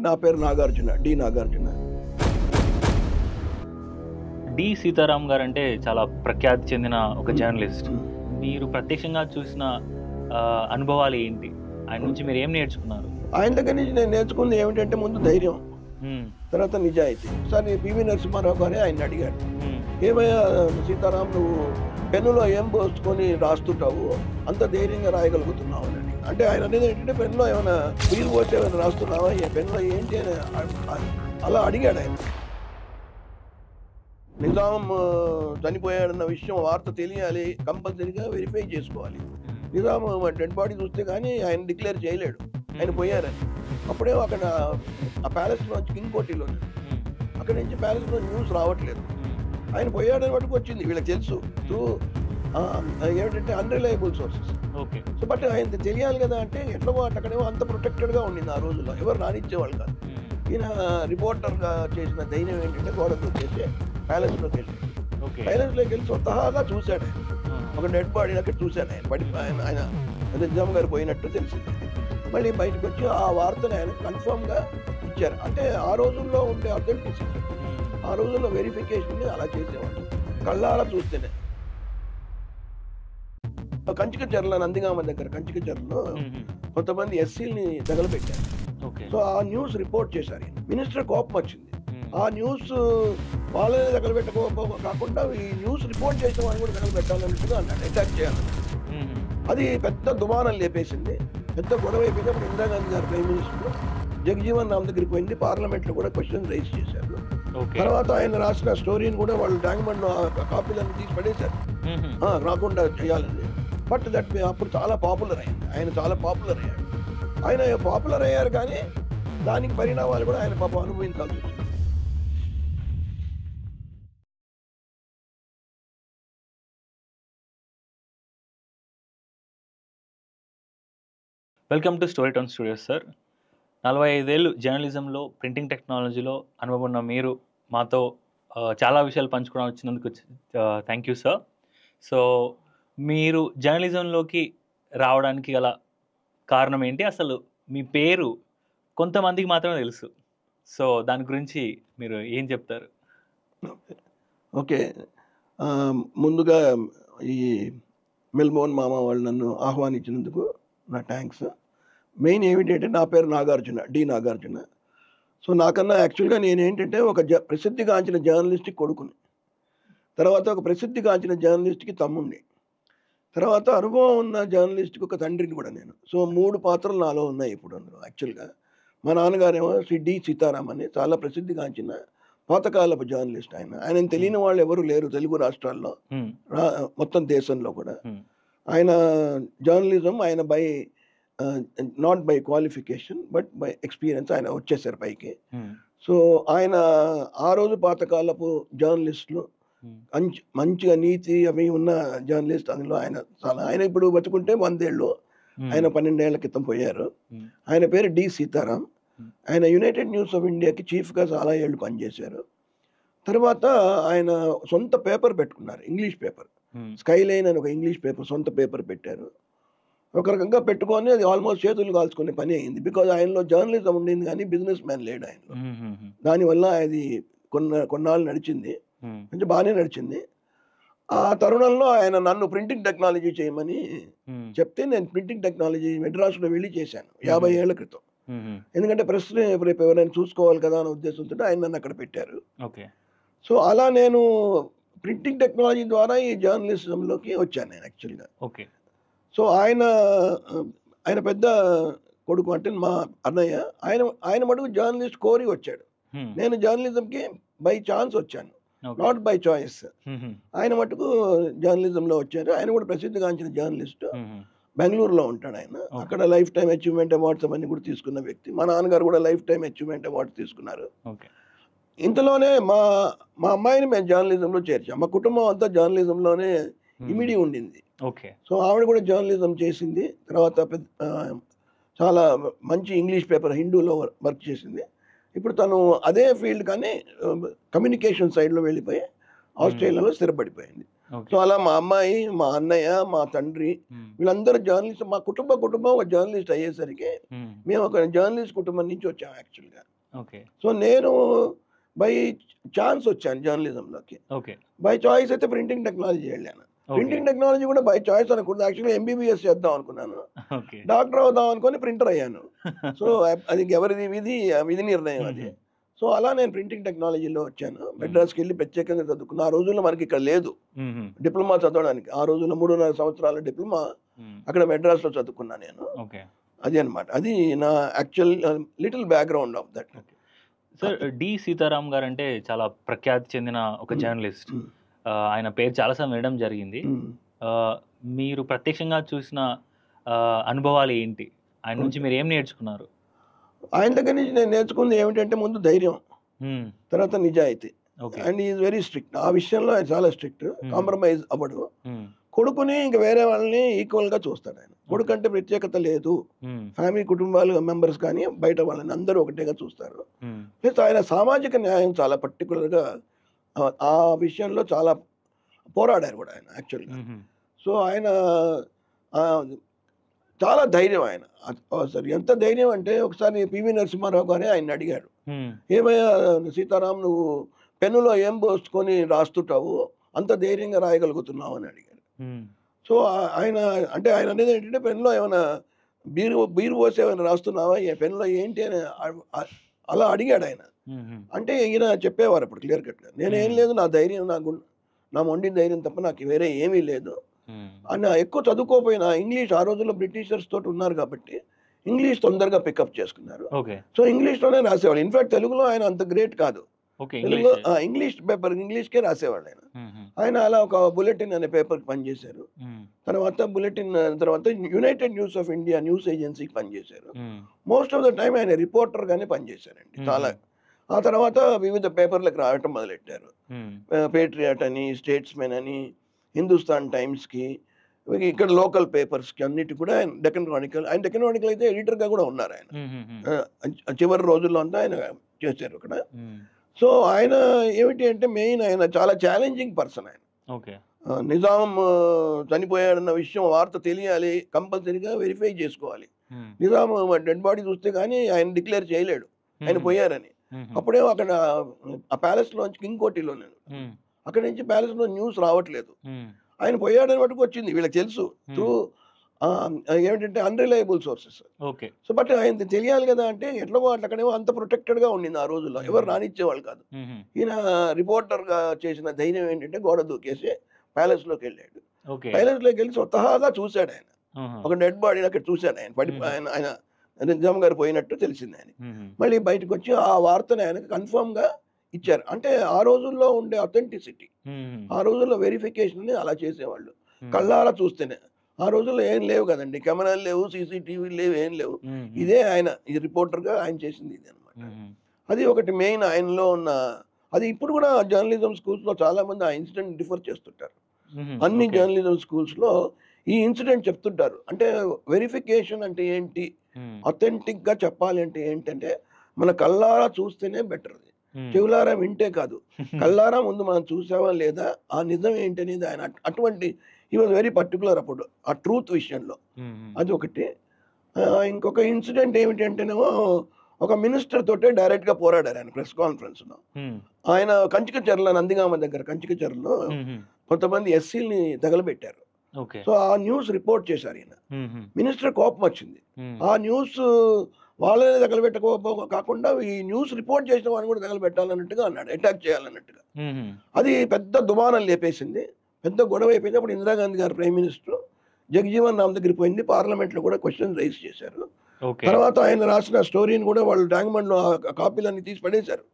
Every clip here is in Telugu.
నా పేరు నాగార్జున, డి నాగార్జున. డి సీతారాం గారు అంటే చాలా ప్రఖ్యాతి చెందిన ఒక జర్నలిస్ట్. మీరు ప్రత్యక్షంగా చూసిన అనుభవాలు ఏంటి? ఆయన నుంచి మీరు ఏం నేర్చుకున్నారు? ఆయన దగ్గర నుంచి నేను నేర్చుకుంది ఏమిటంటే, ముందు ధైర్యం, తర్వాత నిజాయితీ. ఒకసారి పివి నరసింహారావు గారే ఆయన అడిగాడు, ఏమయ్యా సీతారాం, నువ్వు పెన్నులో ఏం పోసుకొని రాస్తుంటావు, అంత ధైర్యంగా రాయగలుగుతున్నావు అని. అంటే ఆయన అనేది ఏంటంటే, పెన్నులో ఏమైనా నీళ్ళు పోస్తే ఏమైనా రాస్తున్నావా, పెన్నులో ఏంటి అని అలా అడిగాడు ఆయన. నిజాం చనిపోయాడన్న విషయం వార్త తెలియాలి, కంపల్సరీగా వెరిఫై చేసుకోవాలి. నిజాం డెడ్ బాడీ చూస్తే కానీ ఆయన డిక్లేర్ చేయలేడు ఆయన పోయారని. అప్పుడే అక్కడ ఆ ప్యాలెస్లో కింగ్ కోటిలో అక్కడి నుంచి ప్యాలెస్లో న్యూస్ రావట్లేదు, ఆయన పోయాడని మటుకు వచ్చింది. వీళ్ళకి తెలుసు ఏమిటంటే అన్రిలయబుల్ సోర్సెస్. సో బట్ ఆయన తెలియాలి కదా, అంటే ఎట్లా అక్కడేమో అంత ప్రొటెక్టెడ్గా ఉండింది ఆ రోజుల్లో, ఎవరు రానిచ్చేవాళ్ళు కాదు. ఈయన రిపోర్టర్గా చేసిన ధైర్యం ఏంటంటే, గోడకు వచ్చేసి ప్యాలెస్లోకి వెళ్ళి ప్యాలెస్లోకి వెళ్ళి స్వతహాగా చూశాడు. ఒక డెడ్ బాడీ అక్కడ చూశాను ఆయన నిజాం గారు పోయినట్టు తెలిసింది. మళ్ళీ బయటకు వచ్చి ఆ వార్తను ఆయన కన్ఫర్మ్గా ఇచ్చారు. అంటే ఆ రోజుల్లో ఉండే అథెంటిసిటీ, ఆ రోజుల్లో వెరిఫికేషన్ అలా చేసేవాళ్ళు, కళ్ళారా చూస్తేనే. కంచికచర్ల, నందిగామ దగ్గర కంచికచర్లలో కొంతమంది ఎస్సీలని తగలబెట్టారు. సో ఆ న్యూస్ రిపోర్ట్ చేశారు. మినిస్టర్ కోపం వచ్చింది. ఆ న్యూస్ వాళ్ళని కాకుండా ఈ న్యూస్ రిపోర్ట్ చేసిన వాళ్ళు కూడా తగలబెట్టాలన్నట్టుగా అన్నాడు, అటాక్ చేయాలని. అది పెద్ద దుమానం లేపేసింది, పెద్ద గొడవ అయిపోయింది. అప్పుడు ఇందిరాగాంధీ గారు ప్రైమ్ మినిస్టర్ జగజీవన్ రామ్ దగ్గరికి పోయింది, పార్లమెంట్లో కూడా క్వశ్చన్ రైజ్ చేశారు. తర్వాత ఆయన రాసిన స్టోరీని కూడా వాళ్ళు ట్యాంక్ బండ్ కాపీలను తీసి పడేశారు, రాకుండా చేయాలని. బట్ దట్ అప్పుడు చాలా పాపులర్ అయింది, ఆయన చాలా పాపులర్ అయ్యాడు. ఆయన పాపులర్ అయ్యారు, కానీ దానికి పరిణామాలు కూడా ఆయన పాపం అనుభవించాల్సి వచ్చింది. Welcome to story town studios sir. 45 ఏళ్ళు జర్నలిజంలో, ప్రింటింగ్ టెక్నాలజీలో అనుభవం ఉన్న మీరు మాతో చాలా విషయాలు పంచుకోవడం వచ్చినందుకు థ్యాంక్ యూ సార్. సో మీరు జర్నలిజంలోకి రావడానికి గల కారణం ఏంటి? అసలు మీ పేరు కొంతమందికి మాత్రమే తెలుసు, సో దాని గురించి మీరు ఏం చెప్తారు? ఓకే, ముందుగా ఈ మెల్బోర్న్ మామ వాళ్ళు నన్ను ఆహ్వానించినందుకు నా థ్యాంక్స్. మెయిన్ ఏమిటంటే, నా పేరు నాగార్జున, డి నాగార్జున. సో నాకన్నా యాక్చువల్గా నేనేంటంటే ఒక ప్రసిద్ధిగాంచిన జర్నలిస్ట్కి కొడుకుని, తర్వాత ఒక ప్రసిద్ధిగాంచిన జర్నలిస్ట్కి తమ్ముడిని, తర్వాత అనుభవం ఉన్న జర్నలిస్ట్కి ఒక తండ్రిని కూడా నేను. సో 3 పాత్రలు నాలో ఉన్నాయి ఇప్పుడు అందులో. యాక్చువల్గా మా నాన్నగారేమో శ్రీ డి సీతారాం అని చాలా ప్రసిద్ధిగాంచిన పాతకాలపు జర్నలిస్ట్. ఆయన తెలియని వాళ్ళు ఎవరు లేరు తెలుగు రాష్ట్రాల్లో, మొత్తం దేశంలో కూడా. ఆయన జర్నలిజం ఆయన not by qualification but by experience ఆయన వచ్చేసారు పైకి. సో ఆయన ఆ రోజు పాతకాలపు జర్నలిస్టులు, మంచిగా నీతి అవి ఉన్న జర్నలిస్ట్. అందులో ఆయన ఇప్పుడు బతుకుంటే 100 ఏళ్ళు, ఆయన 12 ఏళ్ల క్రితం పోయారు. ఆయన పేరు డి సీతారాం. ఆయన యునైటెడ్ న్యూస్ ఆఫ్ ఇండియాకి చీఫ్గా చాలా ఏళ్ళు పనిచేశారు. తర్వాత ఆయన సొంత పేపర్ పెట్టుకున్నారు, ఇంగ్లీష్ పేపర్, స్కైలైన్ అని ఒక ఇంగ్లీష్ పేపర్, సొంత పేపర్ పెట్టారు. ఒక రకంగా పెట్టుకొని అది ఆల్మోస్ట్ చేతులు కాల్చుకునే పని అయింది. బికాజ్ ఆయనలో జర్నలిజం ఉండింది కానీ బిజినెస్ మ్యాన్ లేడు ఆయనలో. దానివల్ల అది కొన్నాళ్ళు నడిచింది, కొంచెం బాగానే నడిచింది. ఆ తరుణంలో ఆయన నన్ను ప్రింటింగ్ టెక్నాలజీ చేయమని చెప్తే నేను ప్రింటింగ్ టెక్నాలజీ మెడ్రాస్లో వెళ్ళి చేశాను 50 ఏళ్ల క్రితం. ఎందుకంటే ప్రెస్ రేపు ఎవరైనా చూసుకోవాలి కదా అనే ఉద్దేశంతో ఆయన నన్ను అక్కడ పెట్టారు. సో అలా నేను ప్రింటింగ్ టెక్నాలజీ ద్వారా ఈ జర్నలిజంలోకి వచ్చాను నేను యాక్చువల్గా. సో ఆయన పెద్ద కొడుకు అంటే మా అన్నయ్య, ఆయన మటుకు జర్నలిస్ట్ కోరి వచ్చాడు. నేను జర్నలిజంకి బై ఛాన్స్ వచ్చాను, నాట్ బై చాయిస్. ఆయన మటుకు జర్నలిజంలో వచ్చారు. ఆయన కూడా ప్రసిద్ధిగాంచిన జర్నలిస్ట్, బెంగళూరులో ఉంటాడు ఆయన. అక్కడ లైఫ్ టైమ్ అచీవ్మెంట్ అవార్డ్స్ అవన్నీ కూడా తీసుకున్న వ్యక్తి. మా నాన్నగారు కూడా లైఫ్ టైమ్ అచీవ్మెంట్ అవార్డ్స్ తీసుకున్నారు. ఇంతలోనే మా అమ్మాయిని మేము జర్నలిజంలో చేర్చాం. మా కుటుంబం అంతా జర్నలిజంలోనే ఇమిడి ఉండింది. సో ఆవిడ కూడా జర్నలిజం చేసింది. తర్వాత చాలా మంచి ఇంగ్లీష్ పేపర్ హిందూలో వర్క్ చేసింది. ఇప్పుడు తను అదే ఫీల్డ్ కానీ కమ్యూనికేషన్ సైడ్లో వెళ్ళిపోయి ఆస్ట్రేలియాలో స్థిరపడిపోయింది. సో అలా మా అమ్మాయి, మా అన్నయ్య, మా తండ్రి వీళ్ళందరూ జర్నలిస్ట్. మా కుటుంబం ఒక జర్నలిస్ట్ అయ్యేసరికి మేము ఒక జర్నలిస్ట్ కుటుంబం నుంచి వచ్చాము యాక్చువల్గా. ఓకే. సో నేను బై ఛాన్స్ వచ్చాను జర్నలిజంలోకి. ఓకే. బై చాయిస్ అయితే ప్రింటింగ్ టెక్నాలజీ వెళ్ళాను. ఓకే. ప్రింటింగ్ టెక్నాలజీ కూడా బై చాయిస్ అనకూడదు. యాక్చువల్గా ఎంబీబీఎస్ చేద్దాం అనుకున్నాను. ఓకే. డాక్టర్ అవుదాం అనుకొని ప్రింటర్ అయ్యాను. సో అది ఎవరిది విధి నిర్ణయం అది. సో అలా నేను ప్రింటింగ్ టెక్నాలజీలో వచ్చాను. మెడ్రాస్కి వెళ్ళి ప్రత్యేకంగా చదువుకున్నాను. ఆ రోజుల్లో మనకి ఇక్కడ లేదు డిప్లొమా చదవడానికి. ఆ రోజుల్లో 3.5 సంవత్సరాల డిప్లొమా అక్కడ మెడ్రాస్లో చదువుకున్నాను నేను. ఓకే. అది అనమాట. అది నా actual little background of that. Sir, D Sitaram garu అంటే చాలా ప్రఖ్యాతి చెందిన ఒక జర్నలిస్ట్. ఆయన పేరు చాలాసార్లు వినడం జరిగింది. మీరు ప్రత్యక్షంగా చూసిన అనుభవాలు ఏంటి? ఆయన నుంచి మీరు ఏం నేర్చుకున్నారు? ఆయన దగ్గర నుంచి నేను నేర్చుకుంది ఏమిటంటే ముందు ధైర్యం, తర్వాత నిజాయితీ. And is very strict. ఆ విషయంలో ఆయన చాలా స్ట్రిక్ట్. కాంప్రమైజ్ అవ్వడు. కొడుకుని ఇంకా వేరే వాళ్ళని ఈక్వల్ గా చూస్తాడు ఆయన. కొడుకు అంటే ప్రత్యేకత లేదు. ఫ్యామిలీ కుటుంబాలు మెంబర్స్ కానీ బయట వాళ్ళని అందరూ ఒకటేగా చూస్తారు. ప్లస్ ఆయన సామాజిక న్యాయం చాలా పర్టికులర్ గా ఆ విషయంలో చాలా పోరాడారు కూడా ఆయన యాక్చువల్గా. సో ఆయన చాలా ధైర్యం ఆయన. సరే ఎంత ధైర్యం అంటే ఒకసారి పివి నరసింహారావు గారే ఆయన అడిగాడు, ఏమయ్యా సీతారాం నువ్వు పెన్నులో ఏం పోసుకొని రాస్తుంటావు, అంత ధైర్యంగా రాయగలుగుతున్నావు అని అడిగాడు. సో ఆయన అంటే ఆయన అనేది ఏంటంటే పెన్నులో ఏమైనా బీరు పోసి ఏమైనా రాస్తున్నావా, పెన్నులో ఏంటి అని అలా అడిగాడు ఆయన. అంటే ఈయన చెప్పేవారు అప్పుడు క్లియర్ కట్గా, నేనేం లేదు, నా ధైర్యం నా మొండి ధైర్యం తప్ప నాకు వేరే ఏమీ లేదు. ఆయన ఎక్కువ చదువుకోపోయినా ఇంగ్లీష్ ఆ రోజుల్లో బ్రిటిషర్స్ తోటి ఉన్నారు కాబట్టి ఇంగ్లీష్ తొందరగా పికప్ చేసుకున్నారు. సో ఇంగ్లీష్లోనే రాసేవాళ్ళు. ఇన్ఫాక్ట్ తెలుగులో ఆయన అంత గ్రేట్ కాదు. తెలుగు ఇంగ్లీష్ పేపర్ ఇంగ్లీష్కే రాసేవాళ్ళు ఆయన. ఆయన అలా ఒక బులెటిన్ అనే పేపర్కి పనిచేశారు. తర్వాత United news of India news ఏజెన్సీకి పనిచేశారు. మోస్ట్ ఆఫ్ ద టైం ఆయన రిపోర్టర్ గానే పనిచేశారండి చాలా. ఆ తర్వాత వివిధ పేపర్లకు రావటం మొదలెట్టారు. పేట్రియాట్ అని, స్టేట్స్మెన్ అని, హిందుస్థాన్ టైమ్స్కి, ఇక్కడ లోకల్ పేపర్స్కి అన్నిటి కూడా ఆయన డెక్కన్ క్రానికల్ అయితే ఎడిటర్గా కూడా ఉన్నారు ఆయన. చివరి రోజుల్లో అంతా ఆయన చేశారు అక్కడ. సో ఆయన ఏమిటి అంటే మెయిన్ ఆయన చాలా ఛాలెంజింగ్ పర్సన్ ఆయన. నిజాం చనిపోయాడన్న విషయం వార్త తెలియాలి, కంపల్సరీగా వెరిఫై చేసుకోవాలి. నిజాం డెడ్ బాడీ చూస్తే కానీ ఆయన డిక్లేర్ చేయలేడు ఆయన పోయారని. అప్పుడేమో అక్కడ ఆ ప్యాలెస్ లోంచి కింగ్ కోటిలో అక్కడి నుంచి ప్యాలెస్ లో న్యూస్ రావట్లేదు. ఆయన పోయాడని మటుకు వచ్చింది వీళ్ళకి తెలుసు, త్రూ ఏమిటంటే అన్రిలయబుల్ సోర్సెస్. సో బట్ ఆయన తెలియాలి కదా అంటే ఎట్లా అక్కడేమో అంత ప్రొటెక్టెడ్ గా ఉండింది ఆ రోజుల్లో, ఎవరు రానిచ్చేవాళ్ళు కాదు. ఈయన రిపోర్టర్ గా చేసిన ధైర్యం ఏంటంటే గోడ దూకేసి ప్యాలెస్ లోకి వెళ్ళాడు. ప్యాలెస్ లోకి వెళ్ళి స్వతహాగా చూశాడు ఆయన ఒక డెడ్ బాడీని అక్కడ చూశాడు ఆయన. ఆయన నిజాం గారు పోయినట్టు తెలిసింది ఆయన. మళ్ళీ బయటకు వచ్చి ఆ వార్తను ఆయనకు కన్ఫర్మ్ గా ఇచ్చారు. అంటే ఆ రోజుల్లో ఉండే అథెంటిసిటీ, ఆ రోజుల్లో వెరిఫికేషన్ అలా చేసేవాళ్ళు కళ్ళారా చూస్తేనే. ఆ రోజుల్లో ఏం లేవు కదండి, కెమెరాలు లేవు, సీసీటీవీలు లేవు, ఏం లేవు. ఇదే ఆయన ఈ రిపోర్టర్ గా ఆయన చేసింది ఇది అనమాట. అది ఒకటి మెయిన్ ఆయనలో ఉన్న అది. ఇప్పుడు కూడా జర్నలిజం స్కూల్స్ లో చాలా మంది ఆ ఇన్సిడెంట్ రిఫర్ చేస్తుంటారు. అన్ని జర్నలిజం స్కూల్స్ లో ఈ ఇన్సిడెంట్ చెప్తుంటారు. అంటే వెరిఫికేషన్ అంటే ఏంటి, అథెంటిక్ గా చెప్పాలి అంటే ఏంటంటే మన కళ్ళారా చూస్తేనే బెటర్. అది చెవులారా వింటే కాదు, కళ్ళారా ముందు మనం చూసావా లేదా ఆ నిజం ఏంటనేది ఆయన అటువంటి హీ వాజ్ వెరీ పర్టికులర్ అప్పుడు ఆ ట్రూత్ విషయంలో. అది ఒకటి. ఇంకొక ఇన్సిడెంట్ ఏమిటంటేనేమో ఒక మినిస్టర్ తోటే డైరెక్ట్ గా పోరాడారు ఆయన ప్రెస్ కాన్ఫరెన్స్ లో. ఆయన కంచికచర్ల నందిగామ దగ్గర కంచికచర్లలో కొంతమంది ఎస్సీని తగలబెట్టారు. సో ఆ న్యూస్ రిపోర్ట్ చేశారు ఈయన. మినిస్టర్ కోపం వచ్చింది. ఆ న్యూస్ వాళ్ళనే తగలబెట్టకో కాకుండా ఈ న్యూస్ రిపోర్ట్ చేసిన వాడిని కూడా తగలబెట్టాలన్నట్టుగా అన్నాడు, అటాక్ చేయాలన్నట్టుగా. అది పెద్ద దుమానం లేపేసింది, పెద్ద గొడవ అయిపోయింది. అప్పుడు ఇందిరాగాంధీ గారు ప్రైమ్ మినిస్టర్ జగజీవన్ రామ్ దగ్గరికి పోయింది, పార్లమెంట్ లో కూడా క్వశ్చన్ రైజ్ చేశారు. తర్వాత ఆయన రాసిన స్టోరీని కూడా వాళ్ళు ట్యాంక్మండ్ లో కాపీలన్నీ తీసి పడేశారు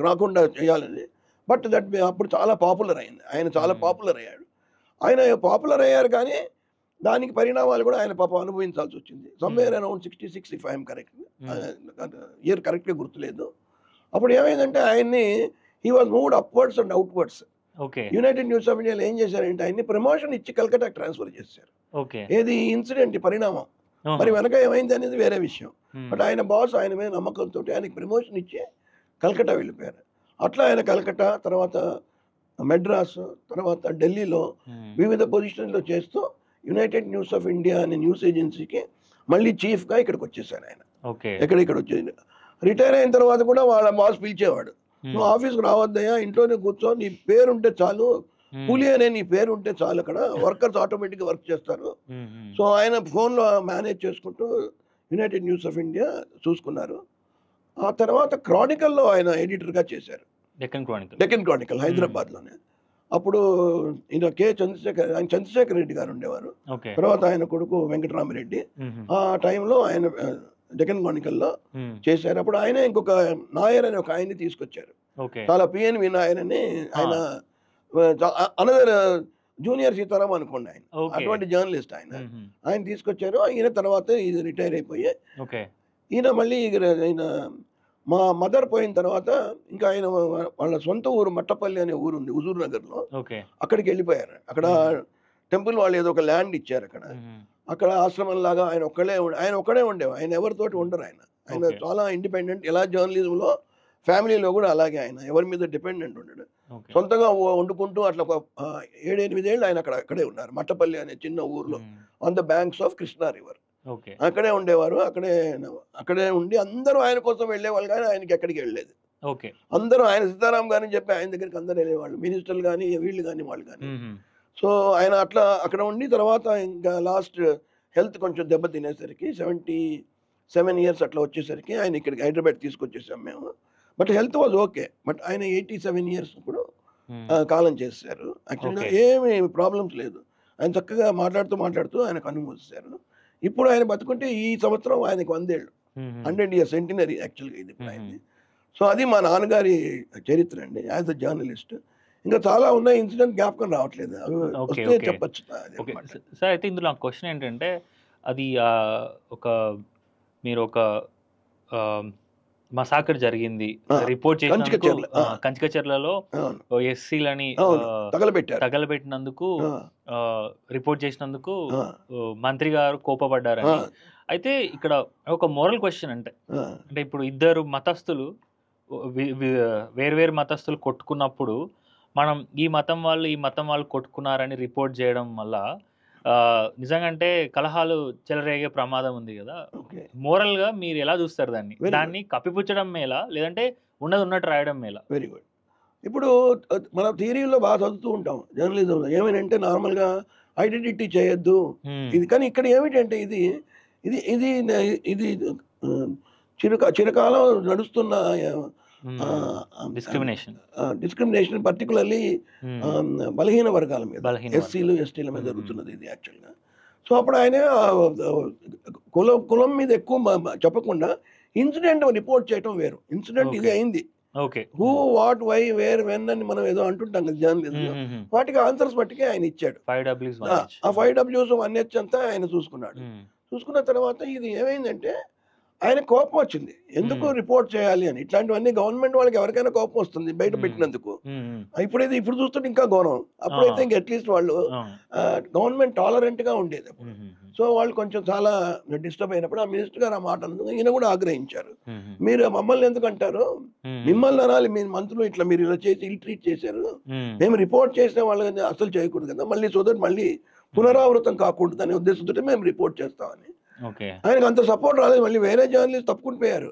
రాకుండా చేయాలని. బట్ దట్ అప్పుడు చాలా పాపులర్ అయింది, ఆయన చాలా పాపులర్ అయ్యాడు. ఆయన పాపులర్ అయ్యారు కానీ దానికి పరిణామాలు కూడా ఆయన పాపం అనుభవించాల్సి వచ్చింది. Somewhere around 66 if I'm correct, year కరెక్ట్గా గుర్తులేదు. అప్పుడు ఏమైందంటే ఆయన్ని he was moved upwards and outwards. United news of ఇండియాలో ఏం చేశారంటే ఆయన్ని ప్రమోషన్ ఇచ్చి కలకట్టాకి ట్రాన్స్ఫర్ చేశారు. ఏది ఇన్సిడెంట్ పరిణామం, మరి వెనక ఏమైంది అనేది వేరే విషయం. బట్ ఆయన బాస్ ఆయన మీద నమ్మకంతో ఆయనకి ప్రమోషన్ ఇచ్చి కలకట్టా వెళ్ళిపోయారు. అట్లా ఆయన కలకట్టా, తర్వాత మెడ్రాస్, తర్వాత ఢిల్లీలో వివిధ పొజిషన్లో చేస్తూ యునైటెడ్ న్యూస్ ఆఫ్ ఇండియా అనే న్యూస్ ఏజెన్సీకి మళ్ళీ చీఫ్గా ఇక్కడికి వచ్చేసారు ఆయన. ఇక్కడ వచ్చేది రిటైర్ అయిన తర్వాత కూడా వాళ్ళ బాస్ పిలిచేవాడు, నువ్వు ఆఫీస్కి రావద్దయ్యా, ఇంట్లోనే కూర్చో, నీ పేరు ఉంటే చాలు, కూలీ అనే నీ పేరు ఉంటే చాలు, అక్కడ వర్కర్స్ ఆటోమేటిక్గా వర్క్ చేస్తారు. సో ఆయన ఫోన్లో మేనేజ్ చేసుకుంటూ యునైటెడ్ న్యూస్ ఆఫ్ ఇండియా చూసుకున్నారు. ఆ తర్వాత క్రానికల్లో ఆయన ఎడిటర్గా చేశారు, డెక్కన్ క్రానికల్ హైదరాబాద్లోనే. అప్పుడు ఈయన ఆయన చంద్రశేఖర్ రెడ్డి గారు ఉండేవారు, తర్వాత ఆయన కొడుకు వెంకటరామిరెడ్డి. ఆ టైంలో ఆయన డెక్కన్ క్రానికల్లో చేశారు. అప్పుడు ఆయన ఇంకొక నాయర్ అని ఒక ఆయన్ని తీసుకొచ్చారు, చాలా పిఎన్వి నాయర్ అని. ఆయన అనదర్ జూనియర్ సీతారాం అనుకోండి, ఆయన అటువంటి జర్నలిస్ట్. ఆయన తీసుకొచ్చారు. ఈయన తర్వాత ఇది రిటైర్ అయిపోయి ఈయన మళ్ళీ ఆయన మా మదర్ పోయిన తర్వాత ఇంకా ఆయన వాళ్ళ సొంత ఊరు మట్టపల్లి అనే ఊరు ఉంది హుజూర్ నగర్లో, అక్కడికి వెళ్ళిపోయారు. అక్కడ టెంపుల్ వాళ్ళు ఏదో ఒక ల్యాండ్ ఇచ్చారు, అక్కడ ఆశ్రమం లాగా ఆయన ఒక్కడే ఉండేవారు. ఆయన ఎవరితోటి ఉండరు. ఆయన చాలా ఇండిపెండెంట్. ఎలా జర్నలిజంలో ఫ్యామిలీలో కూడా అలాగే, ఆయన ఎవరి మీద డిపెండెంట్ ఉండడు, సొంతంగా వండుకుంటూ అట్లా ఒక 7-8 ఏళ్ళు ఆయన అక్కడే ఉన్నారు. మట్టపల్లి అనే చిన్న ఊర్లో on the banks of Krishna river. అక్కడే ఉండేవారు. అక్కడే ఉండి అందరూ ఆయన కోసం వెళ్ళేవాళ్ళు, కానీ ఆయనకి ఎక్కడికి వెళ్ళలేదు. అందరూ ఆయన సీతారాం గారిని చెప్పి ఆయన దగ్గరికి అందరూ వెళ్ళేవాళ్ళు, మినిస్టర్లు కానీ వీళ్ళు కానీ వాళ్ళు కానీ. సో ఆయన అట్లా అక్కడ ఉండి తర్వాత ఇంకా లాస్ట్ హెల్త్ కొంచెం దెబ్బ తినేసరికి 77 ఇయర్స్ అట్లా వచ్చేసరికి ఆయన ఇక్కడికి హైదరాబాద్ తీసుకొచ్చేసాం మేము. But health was okay. But ఆయన 87 ఇయర్స్ ఇప్పుడు కాలం చేశారు. యాక్చువల్గా ఏమి ప్రాబ్లమ్స్ లేదు. ఆయన చక్కగా మాట్లాడుతూ ఆయన కనుమూసారు. ఇప్పుడు ఆయన బతుకుంటే ఈ సంవత్సరం ఆయనకు 100 ఏళ్ళు, 100 ఇయర్స్ సెంటినరీ యాక్చువల్గా ఇది ఇప్పుడు ఆయనది. సో అది మా నాన్నగారి చరిత్ర అండి యాజ్ అ జర్నలిస్ట్. ఇంకా చాలా ఉన్నాయి, ఇన్సిడెంట్ జ్ఞాపకం రావట్లేదు, అవి వస్తే చెప్పచ్చు సార్. అయితే ఇందులో నాకు క్వశ్చన్ ఏంటంటే, అది మీరు ఒక మసాకర్ జరిగింది రిపోర్ట్ చేసినందుకు కంచికచర్లలో ఎస్సీలని తగలబెట్టినందుకు రిపోర్ట్ చేసినందుకు మంత్రి గారు కోపపడ్డారని. అయితే ఇక్కడ ఒక మోరల్ క్వశ్చన్ అంటే ఇప్పుడు ఇద్దరు మతస్థులు వేరు మతస్థులు కొట్టుకున్నప్పుడు మనం ఈ మతం వాళ్ళు కొట్టుకున్నారని రిపోర్ట్ చేయడం వల్ల నిజంగా అంటే కలహాలు చెలరేగే ప్రమాదం ఉంది కదా. మోరల్ గా మీరు ఎలా చూస్తారు దాన్ని కప్పిపుచ్చడం మేలా, లేదంటే ఉన్నట్టు రాయడం మేలా? Very good. ఇప్పుడు మన థియరీలో బాగా చదువుతూ ఉంటాం జర్నలిజంలో, ఏమేనంటే నార్మల్గా ఐడెంటిటీ చేయొద్దు ఇది. కానీ ఇక్కడ ఏమిటంటే ఇది ఇది ఇది ఇది చిరకాలం నడుస్తున్న డిస్క్రిమినేషన్ పర్టికులర్లీ బలహీన వర్గాల మీద, ఎస్సీలు ఎస్టీల మీద జరుగుతున్నది ఇది యాక్చువల్గా. సో అప్పుడు ఆయన కులం మీద ఎక్కువ చెప్పకుండా ఇన్సిడెంట్ రిపోర్ట్ చేయడం వేరు. ఇన్సిడెంట్ ఇది అయింది, who what why where when అని మనం ఏదో అంటుంటాం కదా జర్నలిజంలో, వాటికి ఆన్సర్స్ బట్టికే ఆయన ఇచ్చాడు. ఆ 5Ws 1H అంతా ఆయన చూసుకున్నాడు. చూసుకున్న తర్వాత ఇది ఏమైందంటే ఆయన కోపం వచ్చింది, ఎందుకు రిపోర్ట్ చేయాలి అని. ఇట్లాంటివన్నీ గవర్నమెంట్ వాళ్ళకి ఎవరికైనా కోపం వస్తుంది బయట పెట్టినందుకు. ఇప్పుడు చూస్తుంటే ఇంకా ఘోరం. అప్పుడైతే ఇంకా అట్లీస్ట్ వాళ్ళు గవర్నమెంట్ టాలరెంట్ గా ఉండేది అప్పుడు. సో వాళ్ళు కొంచెం చాలా డిస్టర్బ్ అయినప్పుడు ఆ మినిస్టర్ గారు ఆ మాట అన్నందుకు ఈయన కూడా ఆగ్రహించారు, మీరు మమ్మల్ని ఎందుకు అంటారు, మిమ్మల్ని అనాలి, మీరు మంత్రులు ఇట్లా మీరు ఇలా చేసి ఇల్ ట్రీట్ చేశారు, మేము రిపోర్ట్ చేసిన వాళ్ళని అసలు చేయకూడదు కదా, మళ్ళీ మళ్ళీ పునరావృతం కాకూడదు అనే ఉద్దేశంతో మేము రిపోర్ట్ చేస్తామని. ఆయనకు అంత సపోర్ట్ రాలేదు. మళ్ళీ వేరే జర్నలిస్ట్ తప్పుకుని పోయారు.